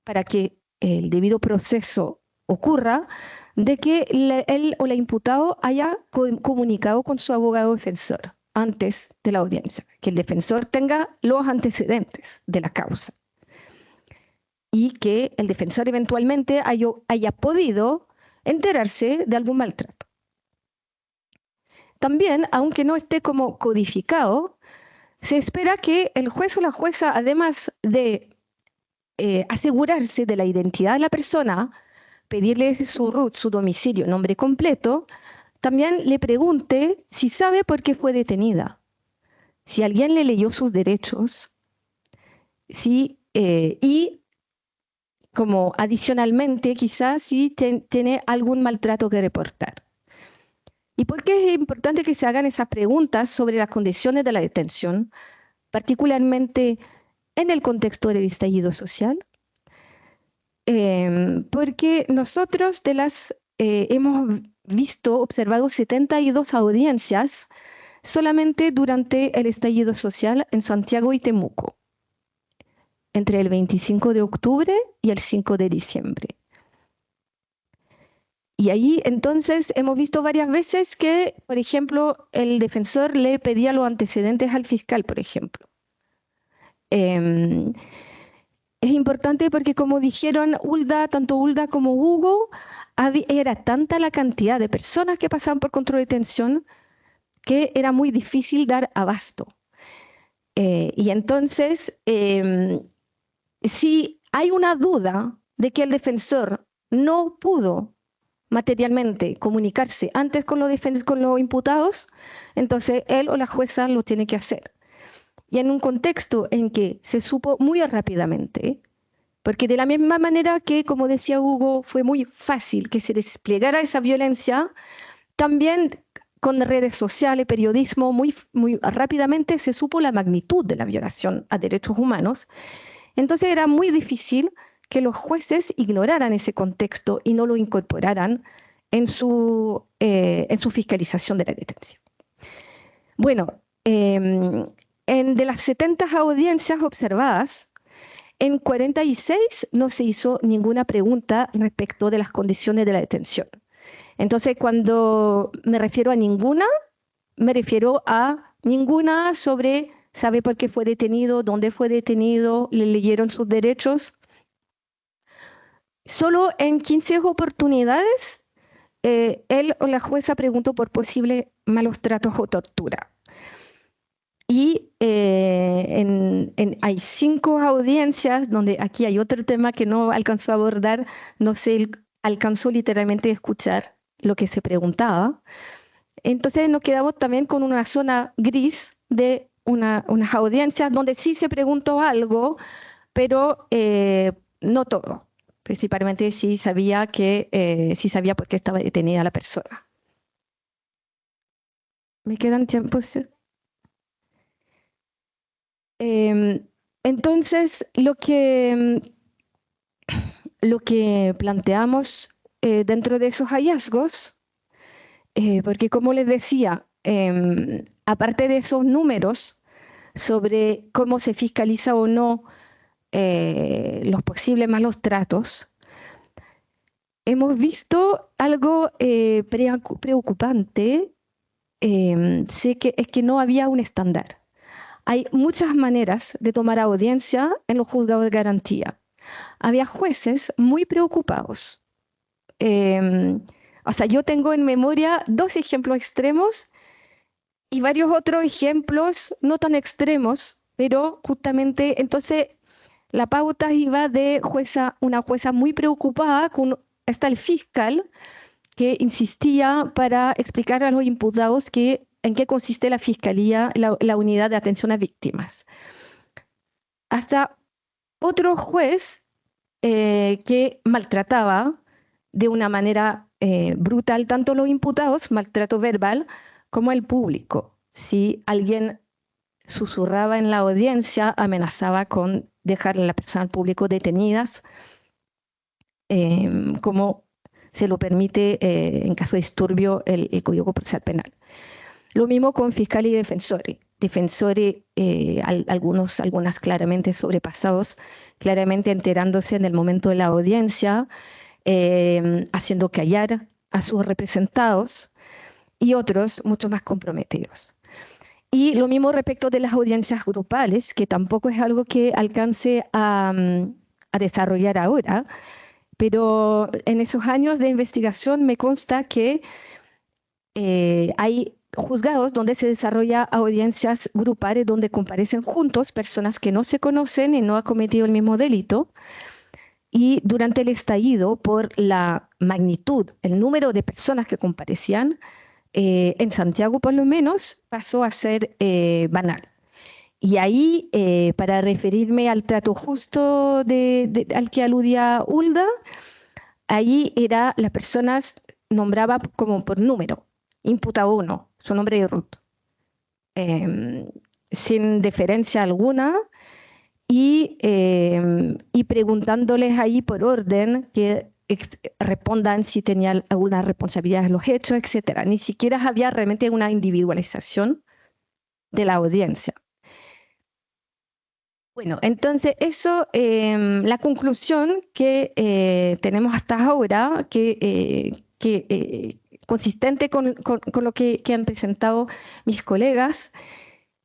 para que el debido proceso ocurra, de que él o la imputada haya comunicado con su abogado defensor antes de la audiencia, que el defensor tenga los antecedentes de la causa y que el defensor eventualmente haya podido enterarse de algún maltrato. También, aunque no esté como codificado, se espera que el juez o la jueza, además de asegurarse de la identidad de la persona, pedirle su RUT, su domicilio, nombre completo, también le pregunte si sabe por qué fue detenida, si alguien le leyó sus derechos, y como adicionalmente quizás si tiene algún maltrato que reportar. ¿Y por qué es importante que se hagan esas preguntas sobre las condiciones de la detención, particularmente en el contexto del estallido social? Porque nosotros hemos observado 72 audiencias solamente durante el estallido social en Santiago y Temuco, entre el 25 de octubre y el 5 de diciembre. Y ahí entonces hemos visto varias veces que, por ejemplo, el defensor le pedía los antecedentes al fiscal, por ejemplo. Es importante porque, como dijeron tanto Hulda como Hugo, era tanta la cantidad de personas que pasaban por control de detención que era muy difícil dar abasto. Y entonces, si hay una duda de que el defensor no pudo materialmente comunicarse antes con los imputados, entonces él o la jueza lo tiene que hacer. Y en un contexto en que se supo muy rápidamente, porque de la misma manera que, como decía Hugo, fue muy fácil que se desplegara esa violencia, también con redes sociales, periodismo, muy rápidamente se supo la magnitud de la violación a derechos humanos. Entonces era muy difícil que los jueces ignoraran ese contexto y no lo incorporaran en su fiscalización de la detención. Bueno, de las 70 audiencias observadas, en 46 no se hizo ninguna pregunta respecto de las condiciones de la detención. Entonces, cuando me refiero a ninguna, me refiero a ninguna sobre sabe por qué fue detenido, dónde fue detenido, le leyeron sus derechos. Solo en 15 oportunidades, él o la jueza preguntó por posibles malos tratos o tortura. Y hay 5 audiencias donde aquí hay otro tema que no alcanzó a abordar, no sé, alcanzó literalmente a escuchar lo que se preguntaba. Entonces nos quedamos también con una zona gris de unas audiencias donde sí se preguntó algo, pero no todo. Principalmente si sabía si sabía por qué estaba detenida la persona. ¿Me quedan tiempos? Entonces, lo que planteamos dentro de esos hallazgos, porque como les decía, aparte de esos números sobre cómo se fiscaliza o no los posibles malos tratos, hemos visto algo preocupante, es que no había un estándar. Hay muchas maneras de tomar audiencia en los juzgados de garantía. Había jueces muy preocupados. O sea, yo tengo en memoria 2 ejemplos extremos y varios otros ejemplos no tan extremos, pero justamente entonces la pauta iba de una jueza muy preocupada está el fiscal que insistía para explicar a los imputados en qué consiste la fiscalía, la unidad de atención a víctimas. Hasta otro juez que maltrataba de una manera brutal tanto los imputados, maltrato verbal, como el público. Si alguien susurraba en la audiencia, amenazaba con dejar a la persona al público detenidas, como se lo permite en caso de disturbio el Código Procesal Penal. Lo mismo con fiscales y defensores. Defensores, algunas claramente sobrepasados, claramente enterándose en el momento de la audiencia, haciendo callar a sus representados, y otros mucho más comprometidos. Y lo mismo respecto de las audiencias grupales, que tampoco es algo que alcance a desarrollar ahora, pero en esos años de investigación me consta que hay juzgados donde se desarrolla audiencias grupales donde comparecen juntos personas que no se conocen y no han cometido el mismo delito. Y durante el estallido, por la magnitud, el número de personas que comparecían, en Santiago por lo menos pasó a ser banal. Y ahí, para referirme al trato justo al que aludía Hulda, ahí era las personas nombraba como por número, imputado 1, su nombre de root, sin deferencia alguna y preguntándoles ahí por orden que respondan si tenían alguna responsabilidad en los hechos, etcétera. Ni siquiera había realmente una individualización de la audiencia. Bueno, entonces eso, la conclusión que tenemos hasta ahora, consistente con lo que han presentado mis colegas,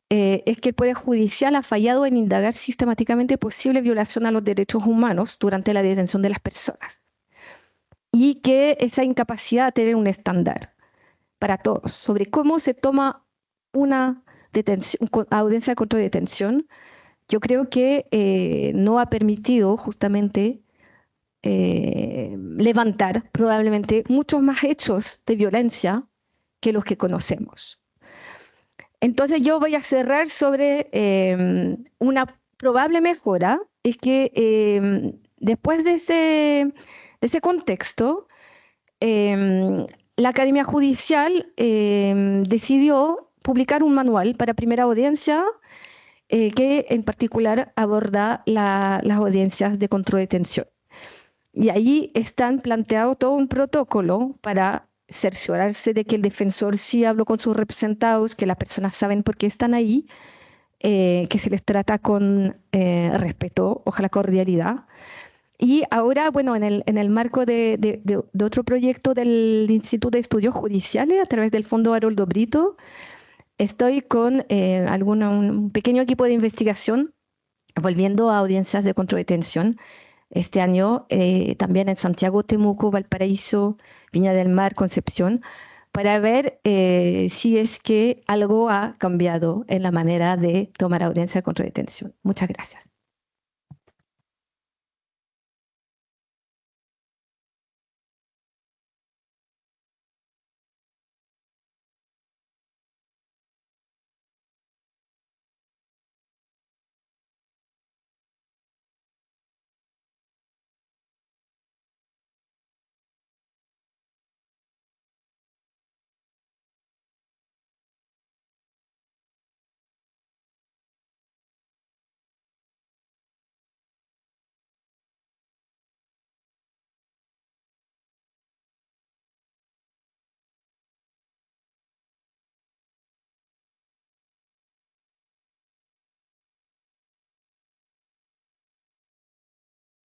es que el Poder Judicial ha fallado en indagar sistemáticamente posible violación a los derechos humanos durante la detención de las personas y que esa incapacidad de tener un estándar para todos sobre cómo se toma una audiencia de control de detención, yo creo que no ha permitido justamente levantar probablemente muchos más hechos de violencia que los que conocemos. Entonces yo voy a cerrar sobre una probable mejora, es que después de ese contexto, la Academia Judicial decidió publicar un manual para primera audiencia que en particular aborda las audiencias de control de detención. Y ahí están planteado todo un protocolo para cerciorarse de que el defensor sí habló con sus representados, que las personas saben por qué están ahí, que se les trata con respeto, ojalá cordialidad. Y ahora, bueno, en el marco de otro proyecto del Instituto de Estudios Judiciales, a través del Fondo Haroldo Brito, estoy con un pequeño equipo de investigación volviendo a audiencias de control de detención. Este año también en Santiago, Temuco, Valparaíso, Viña del Mar, Concepción, para ver si es que algo ha cambiado en la manera de tomar audiencia de control de detención. Muchas gracias.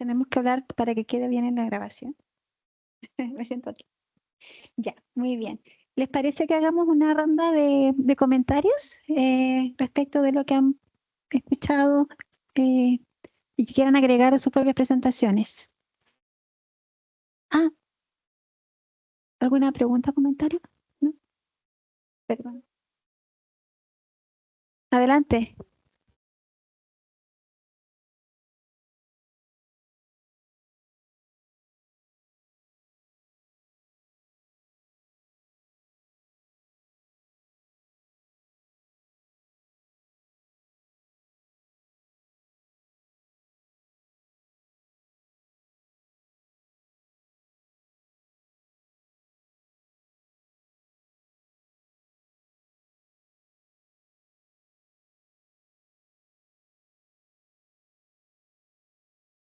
Tenemos que hablar para que quede bien en la grabación. Me siento aquí. Ya, muy bien. ¿Les parece que hagamos una ronda de comentarios respecto de lo que han escuchado y que quieran agregar a sus propias presentaciones? Ah, ¿alguna pregunta o comentario? ¿No? Perdón. Adelante.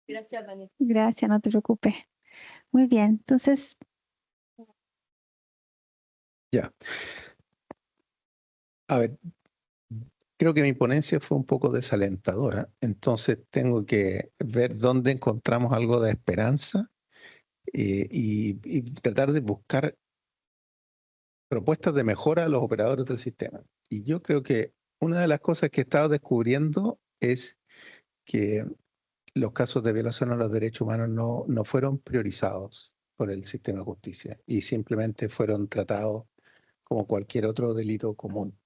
Gracias, Daniel. Gracias, no te preocupes. Muy bien, entonces, Ya. A ver, creo que mi ponencia fue un poco desalentadora, entonces tengo que ver dónde encontramos algo de esperanza y tratar de buscar propuestas de mejora a los operadores del sistema. Y yo creo que una de las cosas que he estado descubriendo es que los casos de violación a los derechos humanos no fueron priorizados por el sistema de justicia y simplemente fueron tratados como cualquier otro delito común.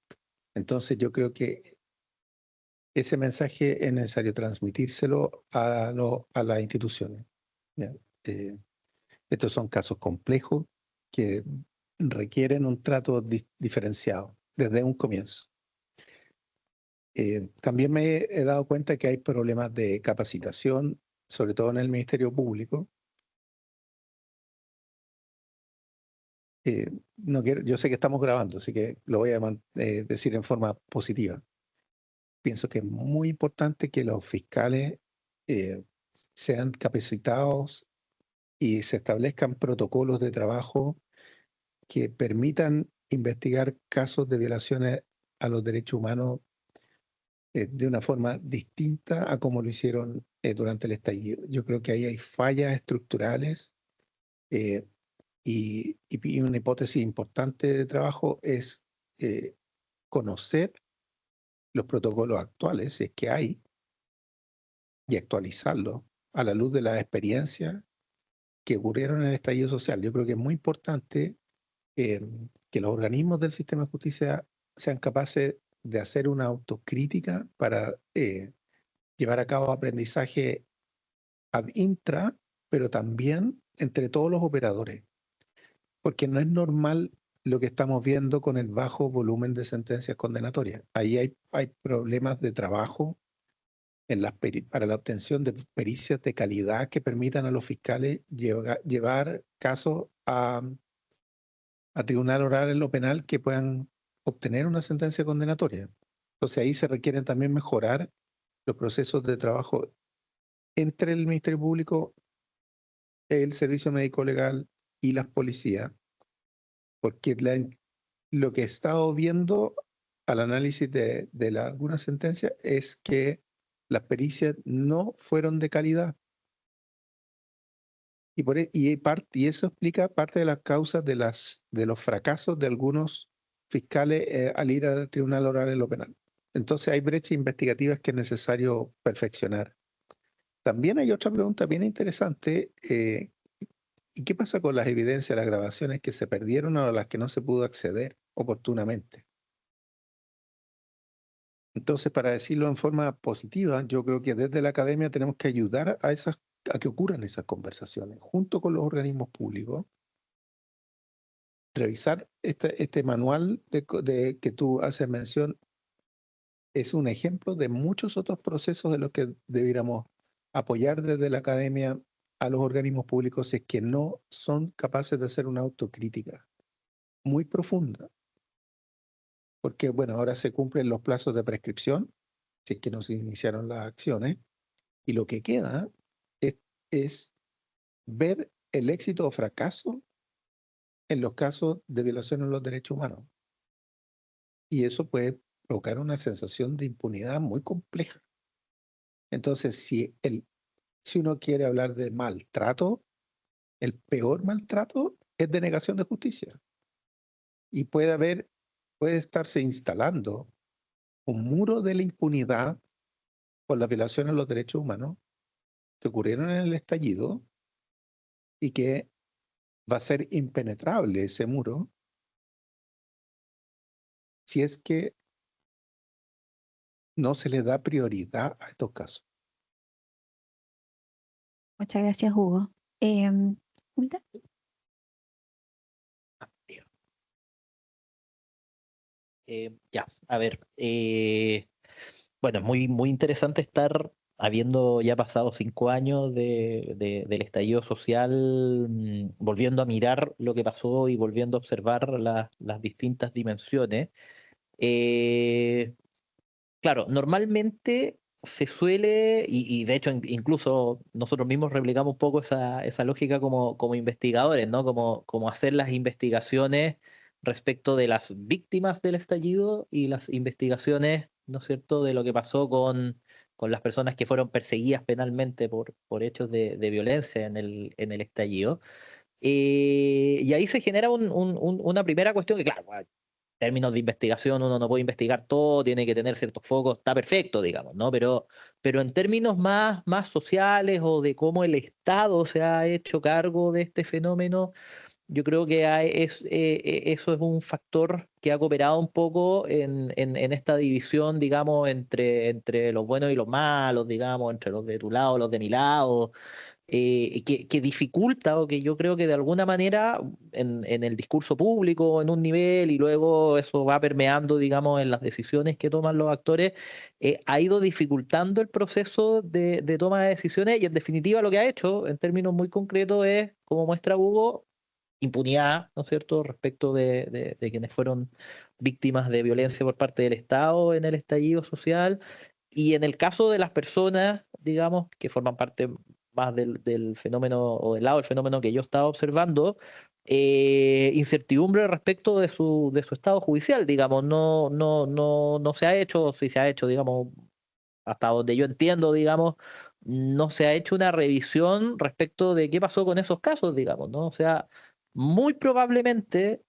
Entonces yo creo que ese mensaje es necesario transmitírselo a las instituciones. ¿Ya? Estos son casos complejos que requieren un trato diferenciado desde un comienzo. También me he dado cuenta que hay problemas de capacitación, sobre todo en el Ministerio Público. No quiero, yo sé que estamos grabando, así que lo voy a decir en forma positiva. Pienso que es muy importante que los fiscales sean capacitados y se establezcan protocolos de trabajo que permitan investigar casos de violaciones a los derechos humanos de una forma distinta a como lo hicieron durante el estallido. Yo creo que ahí hay fallas estructurales y una hipótesis importante de trabajo es conocer los protocolos actuales, si es que hay, y actualizarlos a la luz de las experiencias que ocurrieron en el estallido social. Yo creo que es muy importante que los organismos del sistema de justicia sean capaces de hacer una autocrítica para llevar a cabo aprendizaje ad intra, pero también entre todos los operadores, porque no es normal lo que estamos viendo con el bajo volumen de sentencias condenatorias. Ahí hay problemas de trabajo para la obtención de pericias de calidad que permitan a los fiscales llevar casos a tribunal oral en lo penal que puedan obtener una sentencia condenatoria. Entonces ahí se requieren también mejorar los procesos de trabajo entre el Ministerio Público, el Servicio Médico Legal y las policías, porque lo que he estado viendo al análisis de algunas sentencias es que las pericias no fueron de calidad. Y eso explica parte de las causas de los fracasos de algunos fiscales al ir al tribunal oral en lo penal. Entonces hay brechas investigativas que es necesario perfeccionar. También hay otra pregunta bien interesante. ¿Y qué pasa con las evidencias, las grabaciones que se perdieron o a las que no se pudo acceder oportunamente? Entonces, para decirlo en forma positiva, yo creo que desde la academia tenemos que ayudar a que ocurran esas conversaciones junto con los organismos públicos. Revisar este manual que tú haces mención es un ejemplo de muchos otros procesos de los que debiéramos apoyar desde la academia a los organismos públicos si es que no son capaces de hacer una autocrítica muy profunda. Porque, bueno, ahora se cumplen los plazos de prescripción, si es que no se iniciaron las acciones, y lo que queda es ver el éxito o fracaso en los casos de violación a los derechos humanos. Y eso puede provocar una sensación de impunidad muy compleja. Entonces, si si uno quiere hablar de maltrato, el peor maltrato es denegación de justicia. Y puede estarse instalando un muro de la impunidad por las violaciones a los derechos humanos que ocurrieron en el estallido y que va a ser impenetrable ese muro si es que no se le da prioridad a estos casos. Muchas gracias, Hugo. Hulda. Ya, a ver, bueno, es muy interesante estar, habiendo ya pasado 5 años del estallido social, volviendo a mirar lo que pasó y volviendo a observar las distintas dimensiones. Claro, normalmente se suele, y de hecho incluso nosotros mismos replicamos un poco esa lógica como investigadores, ¿no? Como hacer las investigaciones respecto de las víctimas del estallido y las investigaciones, ¿no es cierto?, de lo que pasó con las personas que fueron perseguidas penalmente por hechos de violencia en el estallido. Y ahí se genera una primera cuestión que, claro, términos de investigación uno no puede investigar todo, tiene que tener ciertos focos, está perfecto, digamos, ¿no? Pero en términos más sociales o de cómo el Estado se ha hecho cargo de este fenómeno, yo creo que eso es un factor que ha cooperado un poco en esta división, digamos, entre los buenos y los malos, digamos, entre los de tu lado, los de mi lado, que dificulta o que yo creo que de alguna manera en el discurso público en un nivel y luego eso va permeando, digamos, en las decisiones que toman los actores, ha ido dificultando el proceso de toma de decisiones y en definitiva lo que ha hecho en términos muy concretos es, como muestra Hugo, impunidad, ¿no es cierto?, respecto de quienes fueron víctimas de violencia por parte del Estado en el estallido social. Y en el caso de las personas, digamos, que forman parte más del fenómeno o del lado del fenómeno que yo estaba observando, incertidumbre respecto de su estado judicial, digamos, no se ha hecho, si se ha hecho, digamos, hasta donde yo entiendo, digamos, no se ha hecho una revisión respecto de qué pasó con esos casos, digamos, ¿no? O sea, muy probablemente,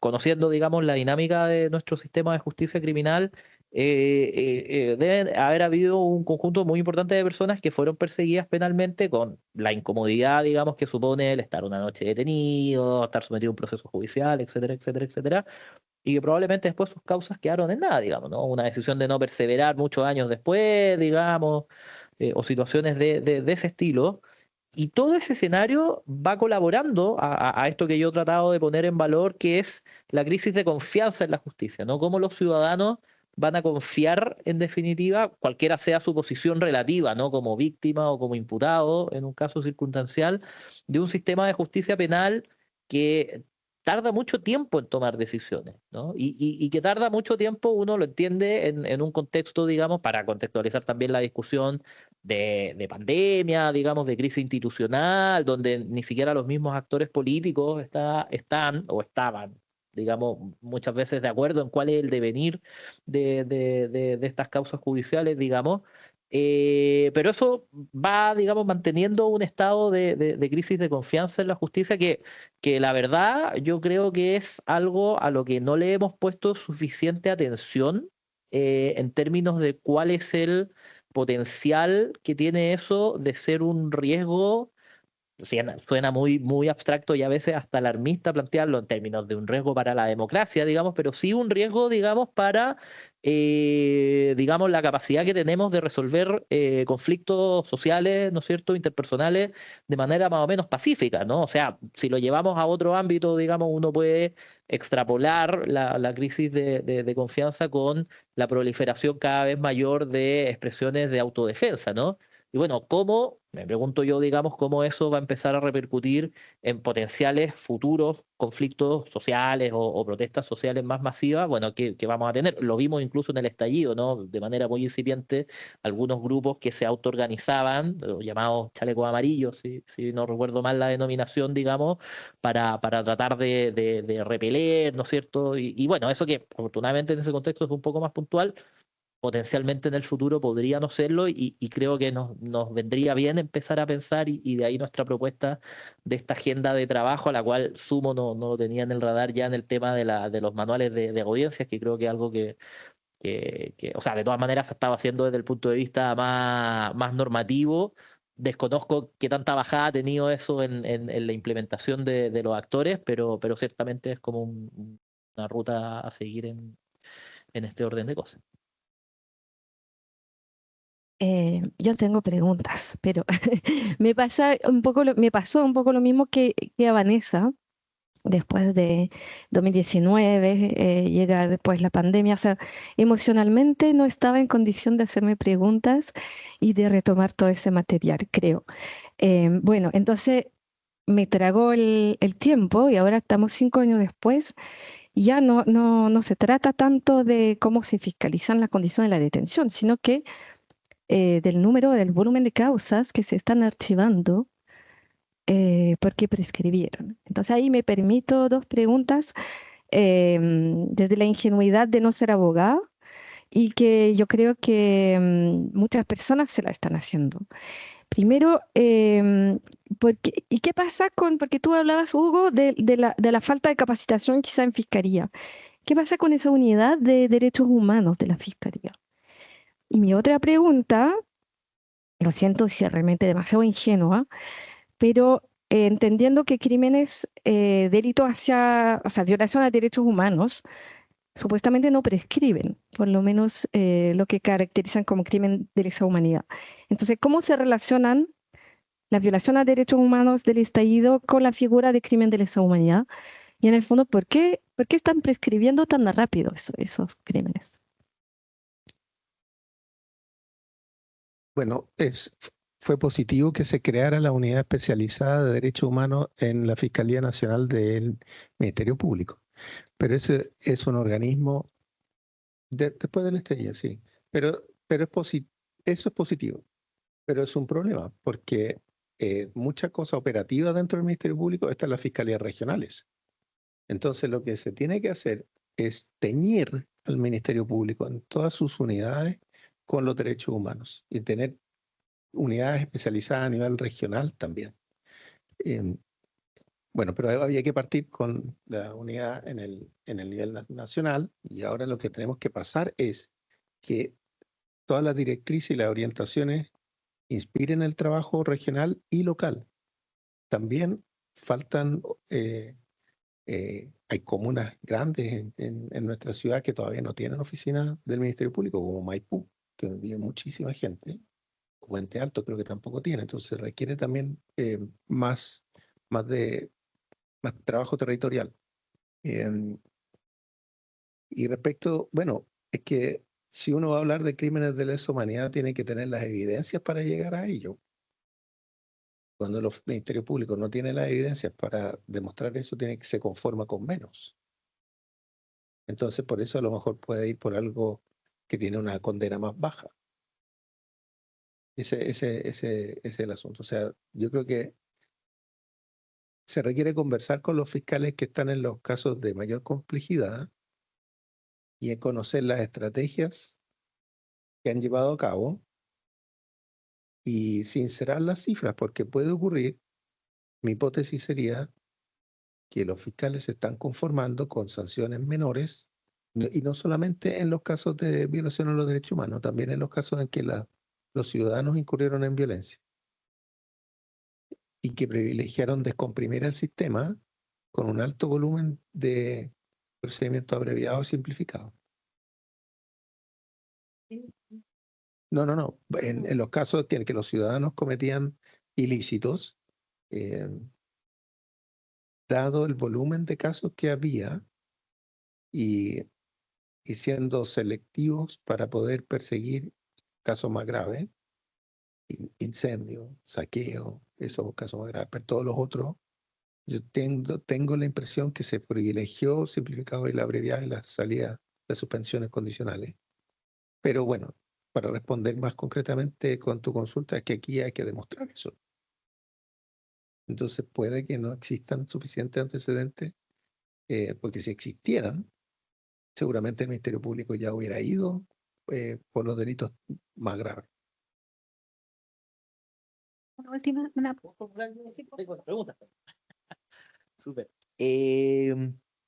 conociendo, digamos, la dinámica de nuestro sistema de justicia criminal, deben haber habido un conjunto muy importante de personas que fueron perseguidas penalmente con la incomodidad, digamos, que supone el estar una noche detenido, estar sometido a un proceso judicial, etcétera, etcétera, etcétera, y que probablemente después sus causas quedaron en nada, digamos, ¿no? Una decisión de no perseverar muchos años después, digamos, o situaciones de ese estilo. Y todo ese escenario va colaborando a esto que yo he tratado de poner en valor, que es la crisis de confianza en la justicia, ¿no? Cómo los ciudadanos van a confiar, en definitiva, cualquiera sea su posición relativa, ¿no? Como víctima o como imputado, en un caso circunstancial, de un sistema de justicia penal que tarda mucho tiempo en tomar decisiones, ¿no? Y que tarda mucho tiempo, uno lo entiende en un contexto, digamos, para contextualizar también la discusión de pandemia, digamos, de crisis institucional, donde ni siquiera los mismos actores políticos están o estaban, digamos, muchas veces de acuerdo en cuál es el devenir de estas causas judiciales, digamos. Pero eso va, digamos, manteniendo un estado de crisis de confianza en la justicia que la verdad yo creo que es algo a lo que no le hemos puesto suficiente atención en términos de cuál es el potencial que tiene eso de ser un riesgo. Suena muy abstracto y a veces hasta alarmista plantearlo en términos de un riesgo para la democracia, digamos, pero sí un riesgo, digamos, para, digamos, la capacidad que tenemos de resolver conflictos sociales, ¿no es cierto?, interpersonales, de manera más o menos pacífica, ¿no? O sea, si lo llevamos a otro ámbito, digamos, uno puede extrapolar la crisis de confianza con la proliferación cada vez mayor de expresiones de autodefensa, ¿no? Y bueno, me pregunto yo, digamos, cómo eso va a empezar a repercutir en potenciales futuros conflictos sociales o protestas sociales más masivas, bueno, que vamos a tener. Lo vimos incluso en el estallido, ¿no? De manera muy incipiente, algunos grupos que se autoorganizaban, los llamados chalecos amarillos, si no recuerdo mal la denominación, digamos, para tratar de repeler, ¿no es cierto? Y bueno, eso que afortunadamente en ese contexto es un poco más puntual. potencialmente en el futuro podría no serlo, y creo que nos vendría bien empezar a pensar, y de ahí nuestra propuesta de esta agenda de trabajo, a la cual Sumo no lo tenía en el radar ya en el tema de los manuales de audiencias, que creo que es algo que, o sea, de todas maneras se estaba haciendo desde el punto de vista más normativo. Desconozco qué tanta bajada ha tenido eso en la implementación de los actores, pero ciertamente es como una ruta a seguir en este orden de cosas. Yo tengo preguntas, pero me pasó un poco lo mismo que a Vanessa. Después de 2019, llega después la pandemia, o sea, emocionalmente no estaba en condición de hacerme preguntas y de retomar todo ese material, creo. Bueno, entonces me tragó el tiempo y ahora estamos 5 años después. Ya no se trata tanto de cómo se fiscalizan las condiciones de la detención, sino que del volumen de causas que se están archivando porque prescribieron. Entonces ahí me permito dos preguntas desde la ingenuidad de no ser abogada y que yo creo que muchas personas se la están haciendo. Primero, ¿y qué pasa porque tú hablabas, Hugo, de la falta de capacitación quizá en fiscalía? ¿Qué pasa con esa unidad de derechos humanos de la fiscalía? Y mi otra pregunta, lo siento si es realmente demasiado ingenua, pero entendiendo que crímenes, delitos o sea, violación a derechos humanos, supuestamente no prescriben, por lo menos lo que caracterizan como crimen de lesa humanidad. Entonces, ¿cómo se relacionan la violación a derechos humanos del estallido con la figura de crimen de lesa humanidad? Y en el fondo, ¿por qué están prescribiendo tan rápido esos crímenes? Bueno, fue positivo que se creara la Unidad Especializada de Derechos Humanos en la Fiscalía Nacional del Ministerio Público. Pero ese es un organismo después del estallido, sí. Pero eso es positivo. Pero es un problema porque muchas cosas operativas dentro del Ministerio Público están en las fiscalías regionales. Entonces lo que se tiene que hacer es teñir al Ministerio Público en todas sus unidades con los derechos humanos y tener unidades especializadas a nivel regional también. Bueno, pero había que partir con la unidad en el nivel nacional, y ahora lo que tenemos que pasar es que todas las directrices y las orientaciones inspiren el trabajo regional y local. También faltan, hay comunas grandes en nuestra ciudad que todavía no tienen oficinas del Ministerio Público, como Maipú, que vive muchísima gente. Puente Alto creo que tampoco tiene, entonces requiere también más trabajo territorial. Y respecto, bueno, es que si uno va a hablar de crímenes de lesa humanidad, tiene que tener las evidencias para llegar a ello. Cuando los ministerios públicos no tienen las evidencias para demostrar eso, se conforma con menos. Entonces, por eso a lo mejor puede ir por algo que tiene una condena más baja. Ese es el asunto. O sea, yo creo que se requiere conversar con los fiscales que están en los casos de mayor complejidad y conocer las estrategias que han llevado a cabo y sincerar las cifras, porque puede ocurrir, mi hipótesis sería que los fiscales se están conformando con sanciones menores, y no solamente en los casos de violación a los derechos humanos, también en los casos en que los ciudadanos incurrieron en violencia y que privilegiaron descomprimir el sistema con un alto volumen de procedimientos abreviados y simplificados. No. En los casos en que los ciudadanos cometían ilícitos, dado el volumen de casos que había y siendo selectivos para poder perseguir casos más graves, incendio, saqueo, esos casos más graves, pero todos los otros, yo tengo la impresión que se privilegió simplificado y la abreviada y la salida de suspensiones condicionales. Pero bueno, para responder más concretamente con tu consulta, es que aquí hay que demostrar eso. Entonces puede que no existan suficientes antecedentes, porque si existieran, seguramente el Ministerio Público ya hubiera ido por los delitos más graves. Una última, Pregunta. Súper.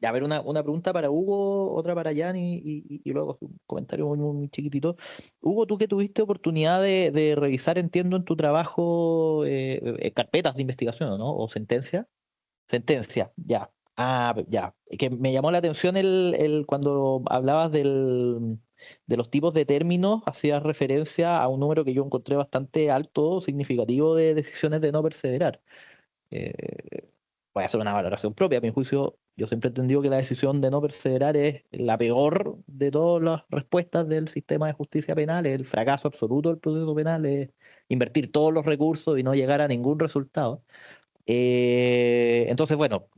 A ver, una pregunta para Hugo, otra para Jan y luego un comentario muy chiquitito. Hugo, tú que tuviste oportunidad de revisar, entiendo, en tu trabajo carpetas de investigación, ¿no? O sentencia. Sentencia, ya. Ya. Que me llamó la atención cuando hablabas de los tipos de términos, hacías referencia a un número que yo encontré bastante alto, significativo de decisiones de no perseverar. Voy a hacer una valoración propia. A mi juicio, yo siempre he entendido que la decisión de no perseverar es la peor de todas las respuestas del sistema de justicia penal, es el fracaso absoluto del proceso penal, es invertir todos los recursos y no llegar a ningún resultado. Entonces, bueno,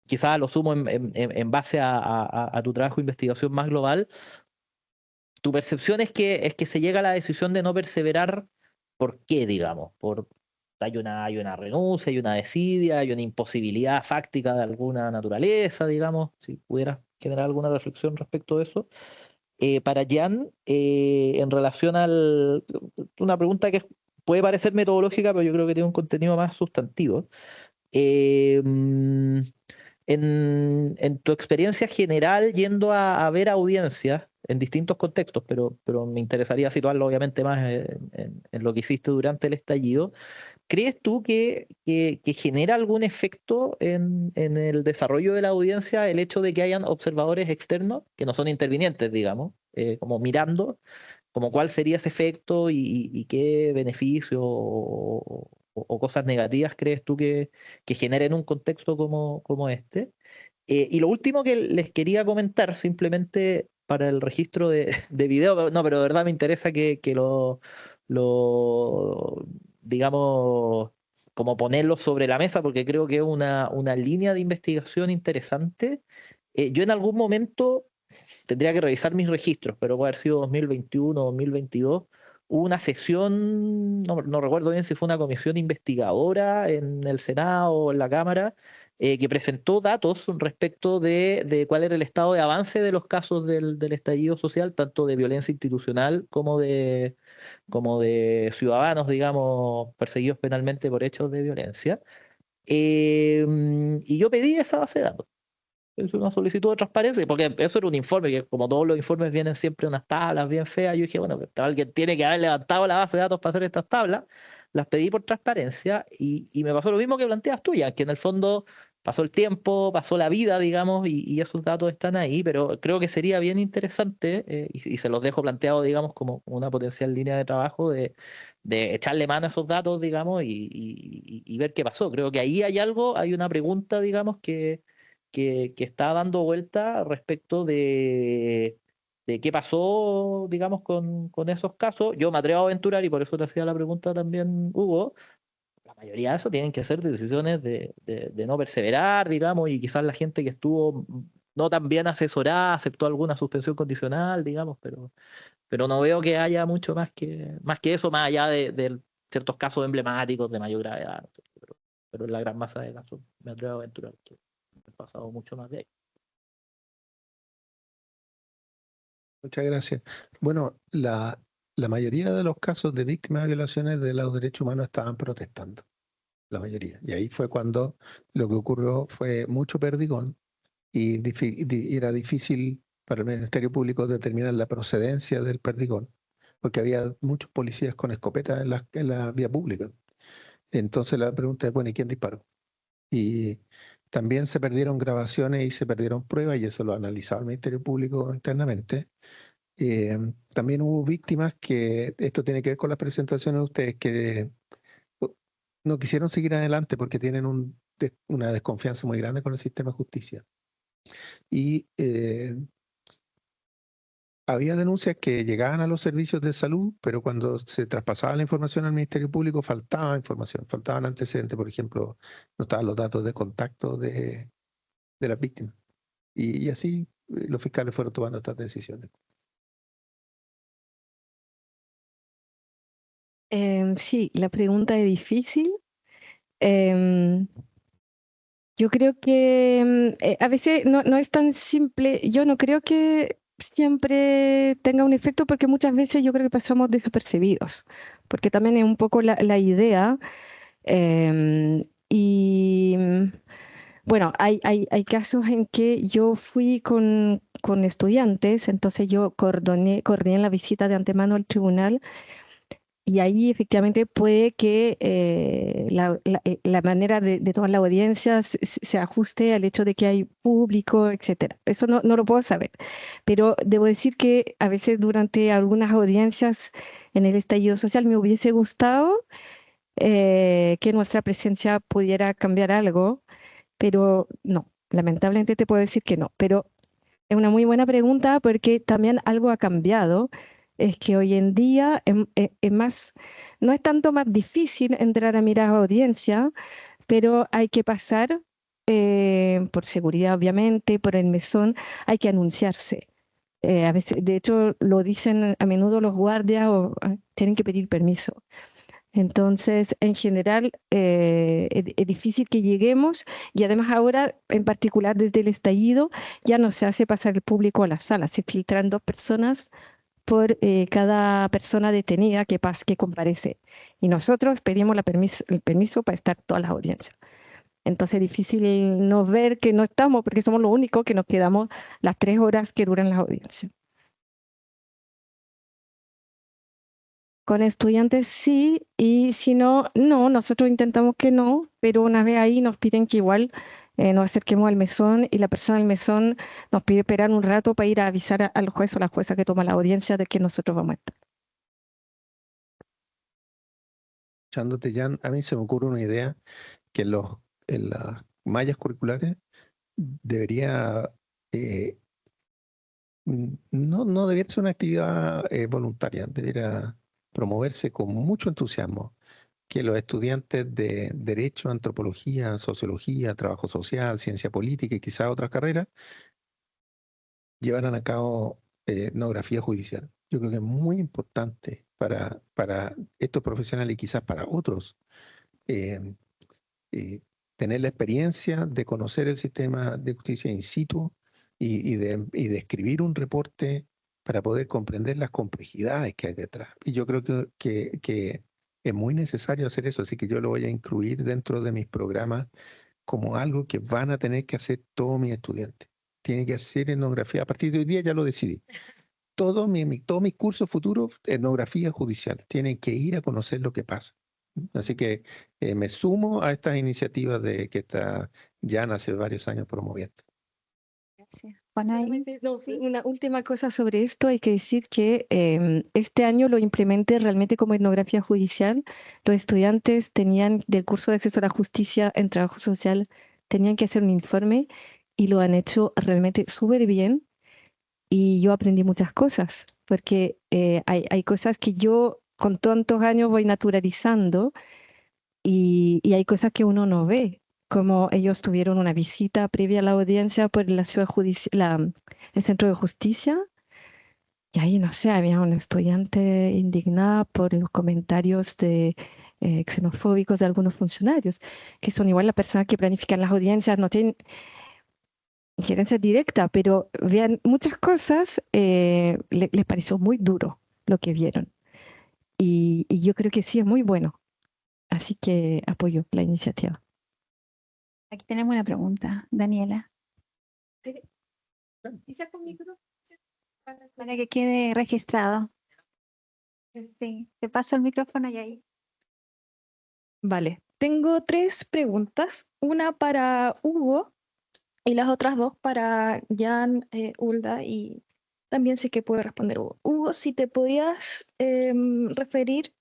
quizás lo sumo en base a tu trabajo de investigación más global. Tu percepción es que se llega a la decisión de no perseverar, ¿por qué, digamos? Hay una renuncia, hay una desidia, hay una imposibilidad fáctica de alguna naturaleza, digamos, si pudieras generar alguna reflexión respecto de eso. Para Jan, en relación una pregunta que puede parecer metodológica, pero yo creo que tiene un contenido más sustantivo. En tu experiencia general, yendo a ver audiencias en distintos contextos, pero me interesaría situarlo obviamente más en lo que hiciste durante el estallido, ¿crees tú que genera algún efecto en el desarrollo de la audiencia el hecho de que hayan observadores externos, que no son intervinientes, digamos, como mirando, como cuál sería ese efecto y qué beneficio o cosas negativas crees tú que generen un contexto como este? Y lo último que les quería comentar, simplemente para el registro de video, pero de verdad me interesa que digamos, como ponerlo sobre la mesa, porque creo que es una línea de investigación interesante. Yo en algún momento tendría que revisar mis registros, pero puede haber sido 2021, 2022, hubo una sesión, no recuerdo bien si fue una comisión investigadora en el Senado o en la Cámara, que presentó datos respecto de cuál era el estado de avance de los casos del estallido social, tanto de violencia institucional como de ciudadanos, digamos, perseguidos penalmente por hechos de violencia. Y yo pedí esa base de datos. Es una solicitud de transparencia, porque eso era un informe, que como todos los informes vienen siempre unas tablas bien feas. Yo dije, bueno, alguien tiene que haber levantado la base de datos para hacer estas tablas. Las pedí por transparencia y me pasó lo mismo que planteas tú, ya que en el fondo pasó el tiempo, pasó la vida, digamos, y esos datos están ahí, pero creo que sería bien interesante, y se los dejo planteado, digamos, como una potencial línea de trabajo de echarle mano a esos datos, digamos, y ver qué pasó. Creo que ahí hay algo, hay una pregunta, digamos, que está dando vuelta respecto de qué pasó, digamos, con esos casos. Yo me atrevo a aventurar, y por eso te hacía la pregunta también, Hugo, la mayoría de eso tienen que ser decisiones de no perseverar, digamos, y quizás la gente que estuvo no tan bien asesorada aceptó alguna suspensión condicional, digamos, pero no veo que haya mucho más que eso, más allá de ciertos casos emblemáticos de mayor gravedad. Pero en la gran masa de casos me atrevo a aventurar que he pasado mucho más de ahí. Muchas gracias. Bueno, la mayoría de los casos de víctimas de violaciones de los derechos humanos estaban protestando, la mayoría. Y ahí fue cuando lo que ocurrió fue mucho perdigón y era difícil para el Ministerio Público determinar la procedencia del perdigón, porque había muchos policías con escopetas en la vía pública. Entonces la pregunta es, bueno, ¿y quién disparó? Y también se perdieron grabaciones y se perdieron pruebas, y eso lo analizaba el Ministerio Público internamente. También hubo víctimas que, esto tiene que ver con las presentaciones de ustedes, que no quisieron seguir adelante porque tienen una desconfianza muy grande con el sistema de justicia. Y había denuncias que llegaban a los servicios de salud, pero cuando se traspasaba la información al Ministerio Público faltaba información, faltaban antecedentes. Por ejemplo, no estaban los datos de contacto de las víctimas. Y así los fiscales fueron tomando estas decisiones. Sí, la pregunta es difícil. Yo creo que a veces no es tan simple. Yo no creo que siempre tenga un efecto, porque muchas veces yo creo que pasamos desapercibidos, porque también es un poco la idea. Y bueno, hay casos en que yo fui con estudiantes, entonces yo coordiné la visita de antemano al tribunal, y ahí efectivamente puede que la manera de tomar la audiencia se ajuste al hecho de que hay público, etcétera. Eso no lo puedo saber, pero debo decir que a veces durante algunas audiencias en el estallido social me hubiese gustado que nuestra presencia pudiera cambiar algo, pero no, lamentablemente te puedo decir que no. Pero es una muy buena pregunta, porque también algo ha cambiado. Es que hoy en día es más, no es tanto más difícil entrar a mirar audiencia, pero hay que pasar por seguridad, obviamente, por el mesón, hay que anunciarse. A veces, de hecho, lo dicen a menudo los guardias, o tienen que pedir permiso. Entonces, en general, es difícil que lleguemos, y además ahora, en particular desde el estallido, ya no se hace pasar el público a la sala, se filtran 2 personas por cada persona detenida que comparece. Y nosotros pedimos el permiso para estar todas las audiencias. Entonces es difícil no ver que no estamos, porque somos los únicos que nos quedamos las 3 horas que duran las audiencias. Con estudiantes sí, y si no, no, nosotros intentamos que no, pero una vez ahí nos piden que igual nos acerquemos al mesón, y la persona del mesón nos pide esperar un rato para ir a avisar al juez o la jueza que toma la audiencia de que nosotros vamos a estar. Escuchándote, Jan, a mí se me ocurre una idea que en las mallas curriculares debería, no debería ser una actividad voluntaria, debería promoverse con mucho entusiasmo, que los estudiantes de Derecho, Antropología, Sociología, Trabajo Social, Ciencia Política y quizás otras carreras llevaran a cabo etnografía judicial. Yo creo que es muy importante para estos profesionales y quizás para otros eh, tener la experiencia de conocer el sistema de justicia in situ y de escribir un reporte para poder comprender las complejidades que hay detrás. Y yo creo que es muy necesario hacer eso, así que yo lo voy a incluir dentro de mis programas como algo que van a tener que hacer todos mis estudiantes. Tienen que hacer etnografía. A partir de hoy día ya lo decidí. Todos mis cursos futuros, etnografía judicial. Tienen que ir a conocer lo que pasa. Así que me sumo a estas iniciativas que está Jan hace varios años promoviendo. Gracias. Bueno, ahí- Solamente, no, sí. una última cosa sobre esto. Hay que decir que este año lo implementé realmente como etnografía judicial. Los estudiantes del curso de acceso a la justicia en trabajo social tenían que hacer un informe, y lo han hecho realmente súper bien, y yo aprendí muchas cosas, porque hay cosas que yo con tantos años voy naturalizando, y hay cosas que uno no ve, como ellos tuvieron una visita previa a la audiencia por la ciudad el centro de justicia, y ahí, no sé, había una estudiante indignada por los comentarios xenofóbicos de algunos funcionarios, que son igual las personas que planifican las audiencias, no tienen injerencia directa, pero vean muchas cosas, les pareció muy duro lo que vieron. Y yo creo que sí es muy bueno. Así que apoyo la iniciativa. Aquí tenemos una pregunta, Daniela, para que quede registrado. Sí, te paso el micrófono y ahí. Vale, tengo 3 preguntas, una para Hugo y las otras 2 para Jan, Hulda, y también sé que puede responder Hugo. Hugo, si te podías referir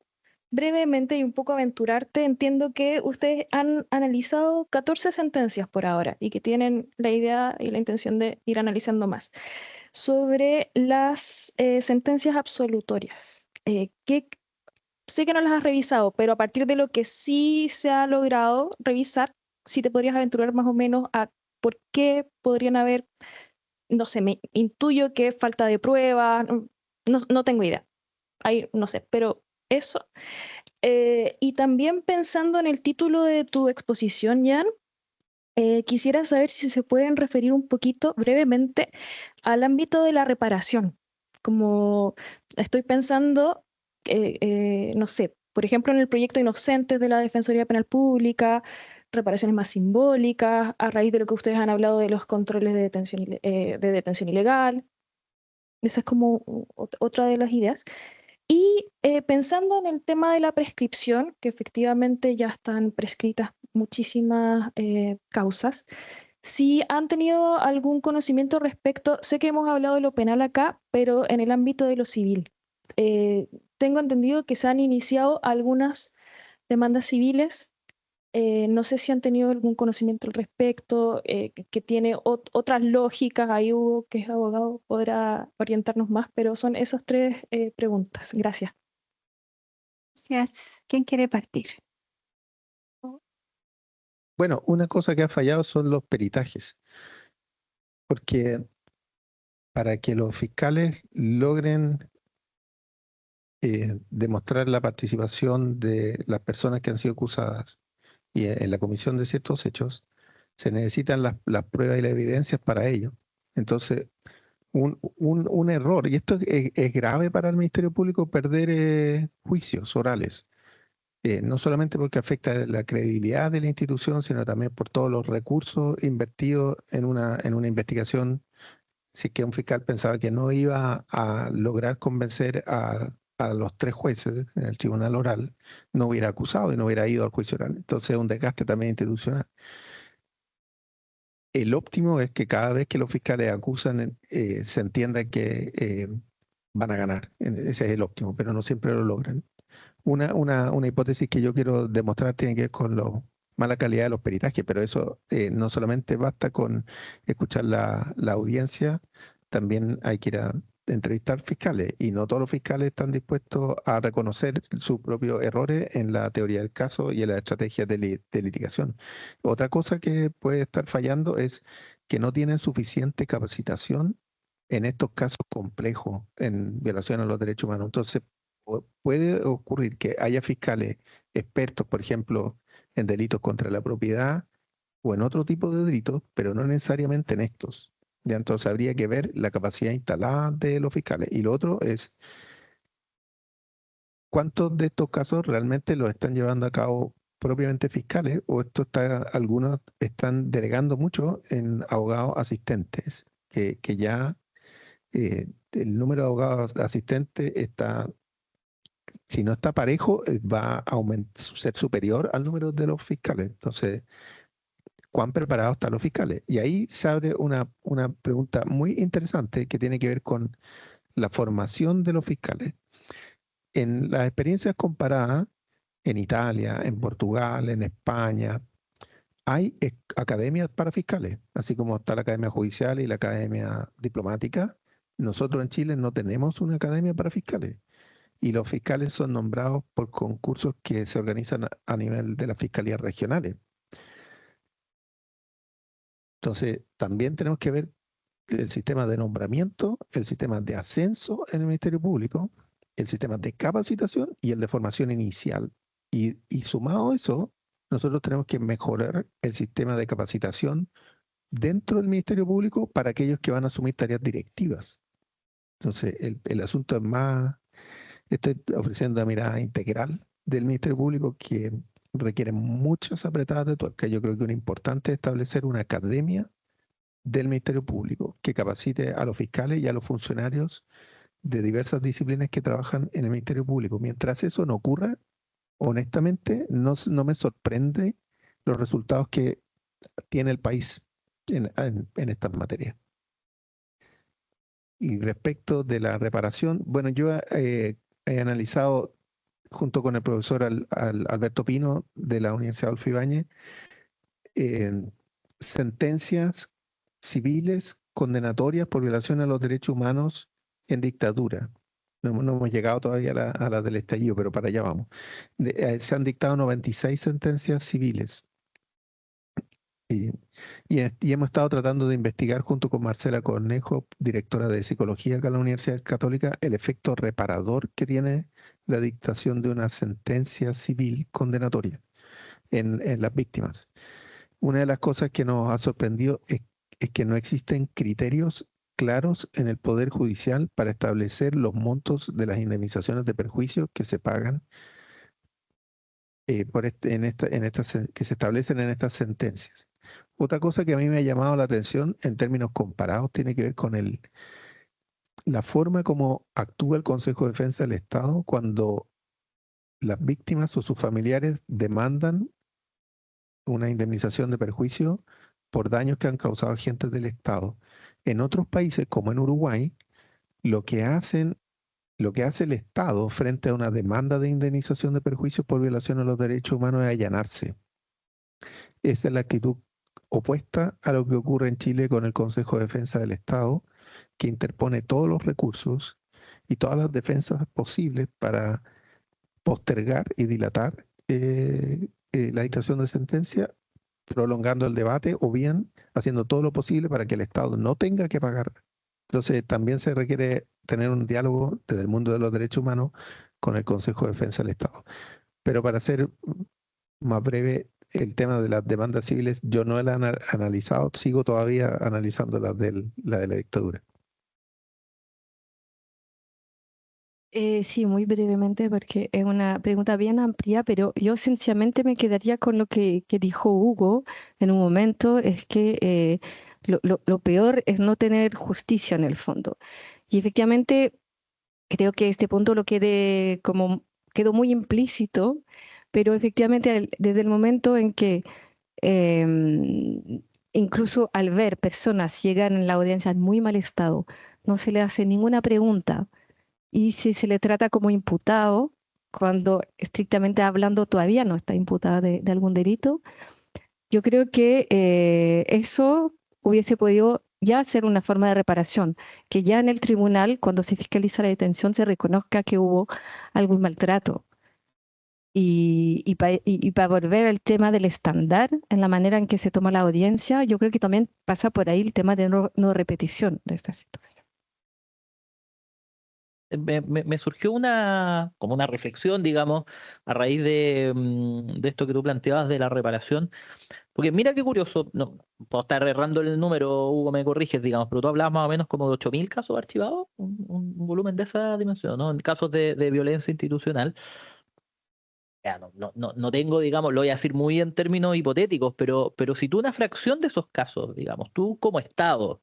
brevemente y un poco aventurarte, entiendo que ustedes han analizado 14 sentencias por ahora y que tienen la idea y la intención de ir analizando más. Sobre las sentencias absolutorias, sé que no las has revisado, pero a partir de lo que sí se ha logrado revisar, si te podrías aventurar más o menos a por qué podrían haber, no sé, me intuyo que falta de prueba, no tengo idea. Ahí no sé, pero eso. Y también pensando en el título de tu exposición, Jan, quisiera saber si se pueden referir un poquito brevemente al ámbito de la reparación. Como estoy pensando, no sé, por ejemplo, en el proyecto Inocentes de la Defensoría Penal Pública, reparaciones más simbólicas, a raíz de lo que ustedes han hablado de los controles de detención ilegal. Esa es como otra de las ideas. Y pensando en el tema de la prescripción, que efectivamente ya están prescritas muchísimas causas, si han tenido algún conocimiento respecto, sé que hemos hablado de lo penal acá, pero en el ámbito de lo civil. Tengo entendido que se han iniciado algunas demandas civiles. No sé si han tenido algún conocimiento al respecto, que tiene otras lógicas. Ahí Hugo, que es abogado, podrá orientarnos más, pero son esas tres preguntas. Gracias. Gracias. ¿Quién quiere partir? Bueno, una cosa que ha fallado son los peritajes, porque para que los fiscales logren demostrar la participación de las personas que han sido acusadas y en la comisión de ciertos hechos, se necesitan las pruebas y las evidencias para ello. Entonces, un error, y esto es grave para el Ministerio Público, perder juicios orales. No solamente porque afecta la credibilidad de la institución, sino también por todos los recursos invertidos en una investigación. Si es que un fiscal pensaba que no iba a lograr convencer a los tres jueces en el tribunal oral, no hubiera acusado y no hubiera ido al juicio oral. Entonces es un desgaste también institucional. El óptimo es que cada vez que los fiscales acusan, se entienda que van a ganar. Ese es el óptimo, pero no siempre lo logran. Una hipótesis que yo quiero demostrar tiene que ver con la mala calidad de los peritajes, pero eso no solamente basta con escuchar la audiencia, también hay que ir a entrevistar fiscales, y no todos los fiscales están dispuestos a reconocer sus propios errores en la teoría del caso y en la estrategia de litigación. Otra cosa que puede estar fallando es que no tienen suficiente capacitación en estos casos complejos en violación a los derechos humanos. Entonces, puede ocurrir que haya fiscales expertos, por ejemplo, en delitos contra la propiedad o en otro tipo de delitos, pero no necesariamente en estos. ¿Ya? Entonces habría que ver la capacidad instalada de los fiscales. Y lo otro es, ¿cuántos de estos casos realmente los están llevando a cabo propiamente fiscales, o algunos están delegando mucho en abogados asistentes, que ya el número de abogados asistentes está, si no está parejo, va a ser superior al número de los fiscales? Entonces, ¿cuán preparados están los fiscales? Y ahí se abre una pregunta muy interesante que tiene que ver con la formación de los fiscales. En las experiencias comparadas, en Italia, en Portugal, en España, hay academias para fiscales, así como está la Academia Judicial y la Academia Diplomática. Nosotros en Chile no tenemos una academia para fiscales, y los fiscales son nombrados por concursos que se organizan a nivel de las fiscalías regionales. Entonces, también tenemos que ver el sistema de nombramiento, el sistema de ascenso en el Ministerio Público, el sistema de capacitación y el de formación inicial. Y sumado a eso, nosotros tenemos que mejorar el sistema de capacitación dentro del Ministerio Público para aquellos que van a asumir tareas directivas. Entonces, el asunto es más, estoy ofreciendo una mirada integral del Ministerio Público que requiere muchas apretadas de tuerca. Yo creo que es importante establecer una academia del Ministerio Público que capacite a los fiscales y a los funcionarios de diversas disciplinas que trabajan en el Ministerio Público. Mientras eso no ocurra, honestamente, no me sorprende los resultados que tiene el país en estas materias. Y respecto de la reparación, bueno, yo he analizado junto con el profesor Alberto Pino de la Universidad Adolfo Ibáñez sentencias civiles condenatorias por violación a los derechos humanos en dictadura. No hemos llegado todavía a la del estallido, pero para allá vamos. Se han dictado 96 sentencias civiles. Y hemos estado tratando de investigar junto con Marcela Cornejo, directora de Psicología acá en la Universidad Católica, el efecto reparador que tiene la dictación de una sentencia civil condenatoria en las víctimas. una de las cosas que nos ha sorprendido es que no existen criterios claros en el Poder Judicial para establecer los montos de las indemnizaciones de perjuicios que se pagan que se establecen en estas sentencias. Otra cosa que a mí me ha llamado la atención en términos comparados tiene que ver con la forma como actúa el Consejo de Defensa del Estado cuando las víctimas o sus familiares demandan una indemnización de perjuicio por daños que han causado agentes del Estado. En otros países, como en Uruguay, lo que hace el Estado frente a una demanda de indemnización de perjuicios por violación a los derechos humanos es allanarse. Esa es la actitud opuesta a lo que ocurre en Chile con el Consejo de Defensa del Estado, que interpone todos los recursos y todas las defensas posibles para postergar y dilatar la dictación de sentencia, prolongando el debate o bien haciendo todo lo posible para que el Estado no tenga que pagar. Entonces también se requiere tener un diálogo desde el mundo de los derechos humanos con el Consejo de Defensa del Estado. Pero para ser más breve, el tema de las demandas civiles yo no la he analizado, sigo todavía analizando la de la dictadura. Sí, muy brevemente, porque es una pregunta bien amplia, pero yo sencillamente me quedaría con lo que dijo Hugo en un momento, es que lo peor es no tener justicia en el fondo. Y efectivamente, creo que este punto quedó muy implícito, pero efectivamente desde el momento en que incluso al ver personas llegar en la audiencia en muy mal estado, no se le hace ninguna pregunta y si se le trata como imputado, cuando estrictamente hablando todavía no está imputada de algún delito, yo creo que eso hubiese podido ya ser una forma de reparación, que ya en el tribunal, cuando se fiscaliza la detención, se reconozca que hubo algún maltrato. Y para volver al tema del estándar, en la manera en que se toma la audiencia, yo creo que también pasa por ahí el tema de no repetición de esta situación. Me surgió como una reflexión, digamos, a raíz de esto que tú planteabas de la reparación. Porque mira qué curioso, no puedo estar errando el número, Hugo, me corriges, digamos, pero tú hablabas más o menos como de 8.000 casos archivados, un volumen de esa dimensión, ¿no? En casos de violencia institucional. Ya, no tengo, digamos, lo voy a decir muy en términos hipotéticos, pero si tú una fracción de esos casos, digamos, tú como Estado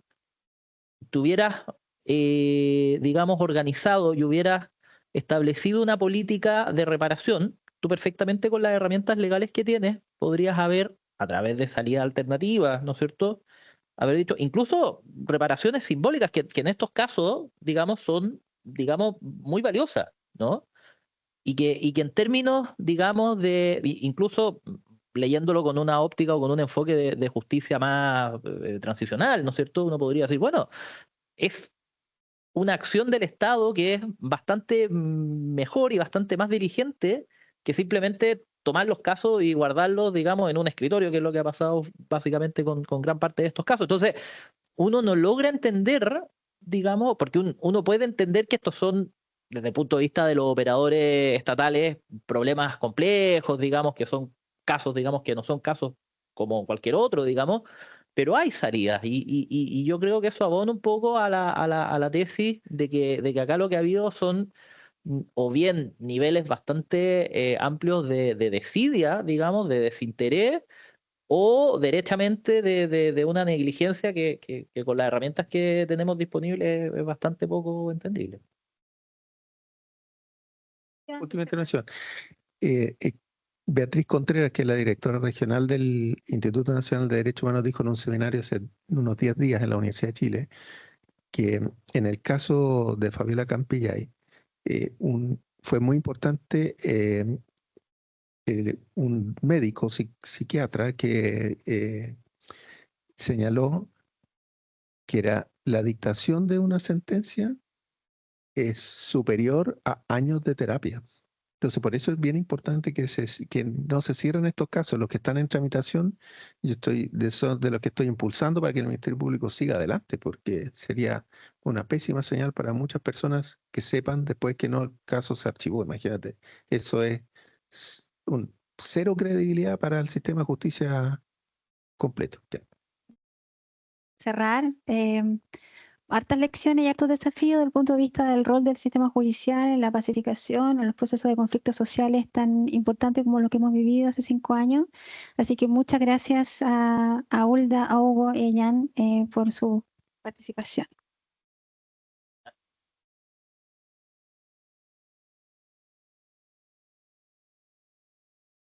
tuvieras, digamos, organizado y hubieras establecido una política de reparación, tú perfectamente con las herramientas legales que tienes podrías haber, a través de salidas alternativas, ¿no es cierto?, haber dicho, incluso reparaciones simbólicas que en estos casos, digamos, son, digamos, muy valiosas, ¿no? Y que en términos, digamos, incluso leyéndolo con una óptica o con un enfoque de justicia más transicional, ¿no es cierto?, uno podría decir, bueno, es una acción del Estado que es bastante mejor y bastante más dirigente que simplemente tomar los casos y guardarlos, digamos, en un escritorio, que es lo que ha pasado básicamente con gran parte de estos casos. Entonces, uno no logra entender, digamos, porque uno puede entender que estos son, desde el punto de vista de los operadores estatales, problemas complejos, digamos, que son casos, digamos, que no son casos como cualquier otro, digamos, pero hay salidas y yo creo que eso abona un poco a la tesis de que acá lo que ha habido son o bien niveles bastante amplios de desidia, digamos, de desinterés, o derechamente de una negligencia que con las herramientas que tenemos disponibles es bastante poco entendible. Última intervención. Beatriz Contreras, que es la directora regional del Instituto Nacional de Derechos Humanos, dijo en un seminario hace unos 10 días en la Universidad de Chile que en el caso de Fabiola Campillay fue muy importante un médico psiquiatra que señaló que la dictación de una sentencia es superior a años de terapia. Entonces, por eso es bien importante que no se cierren estos casos. Los que están en tramitación, yo estoy de los que estoy impulsando para que el Ministerio Público siga adelante, porque sería una pésima señal para muchas personas que sepan después que no el caso se archivó. Imagínate, eso es cero credibilidad para el sistema de justicia completo. Ya. Cerrar. Hartas lecciones y hartos desafíos desde el punto de vista del rol del sistema judicial en la pacificación, en los procesos de conflictos sociales tan importantes como los que hemos vivido hace 5 años. Así que muchas gracias a Hulda, a Hugo y a Jan por su participación.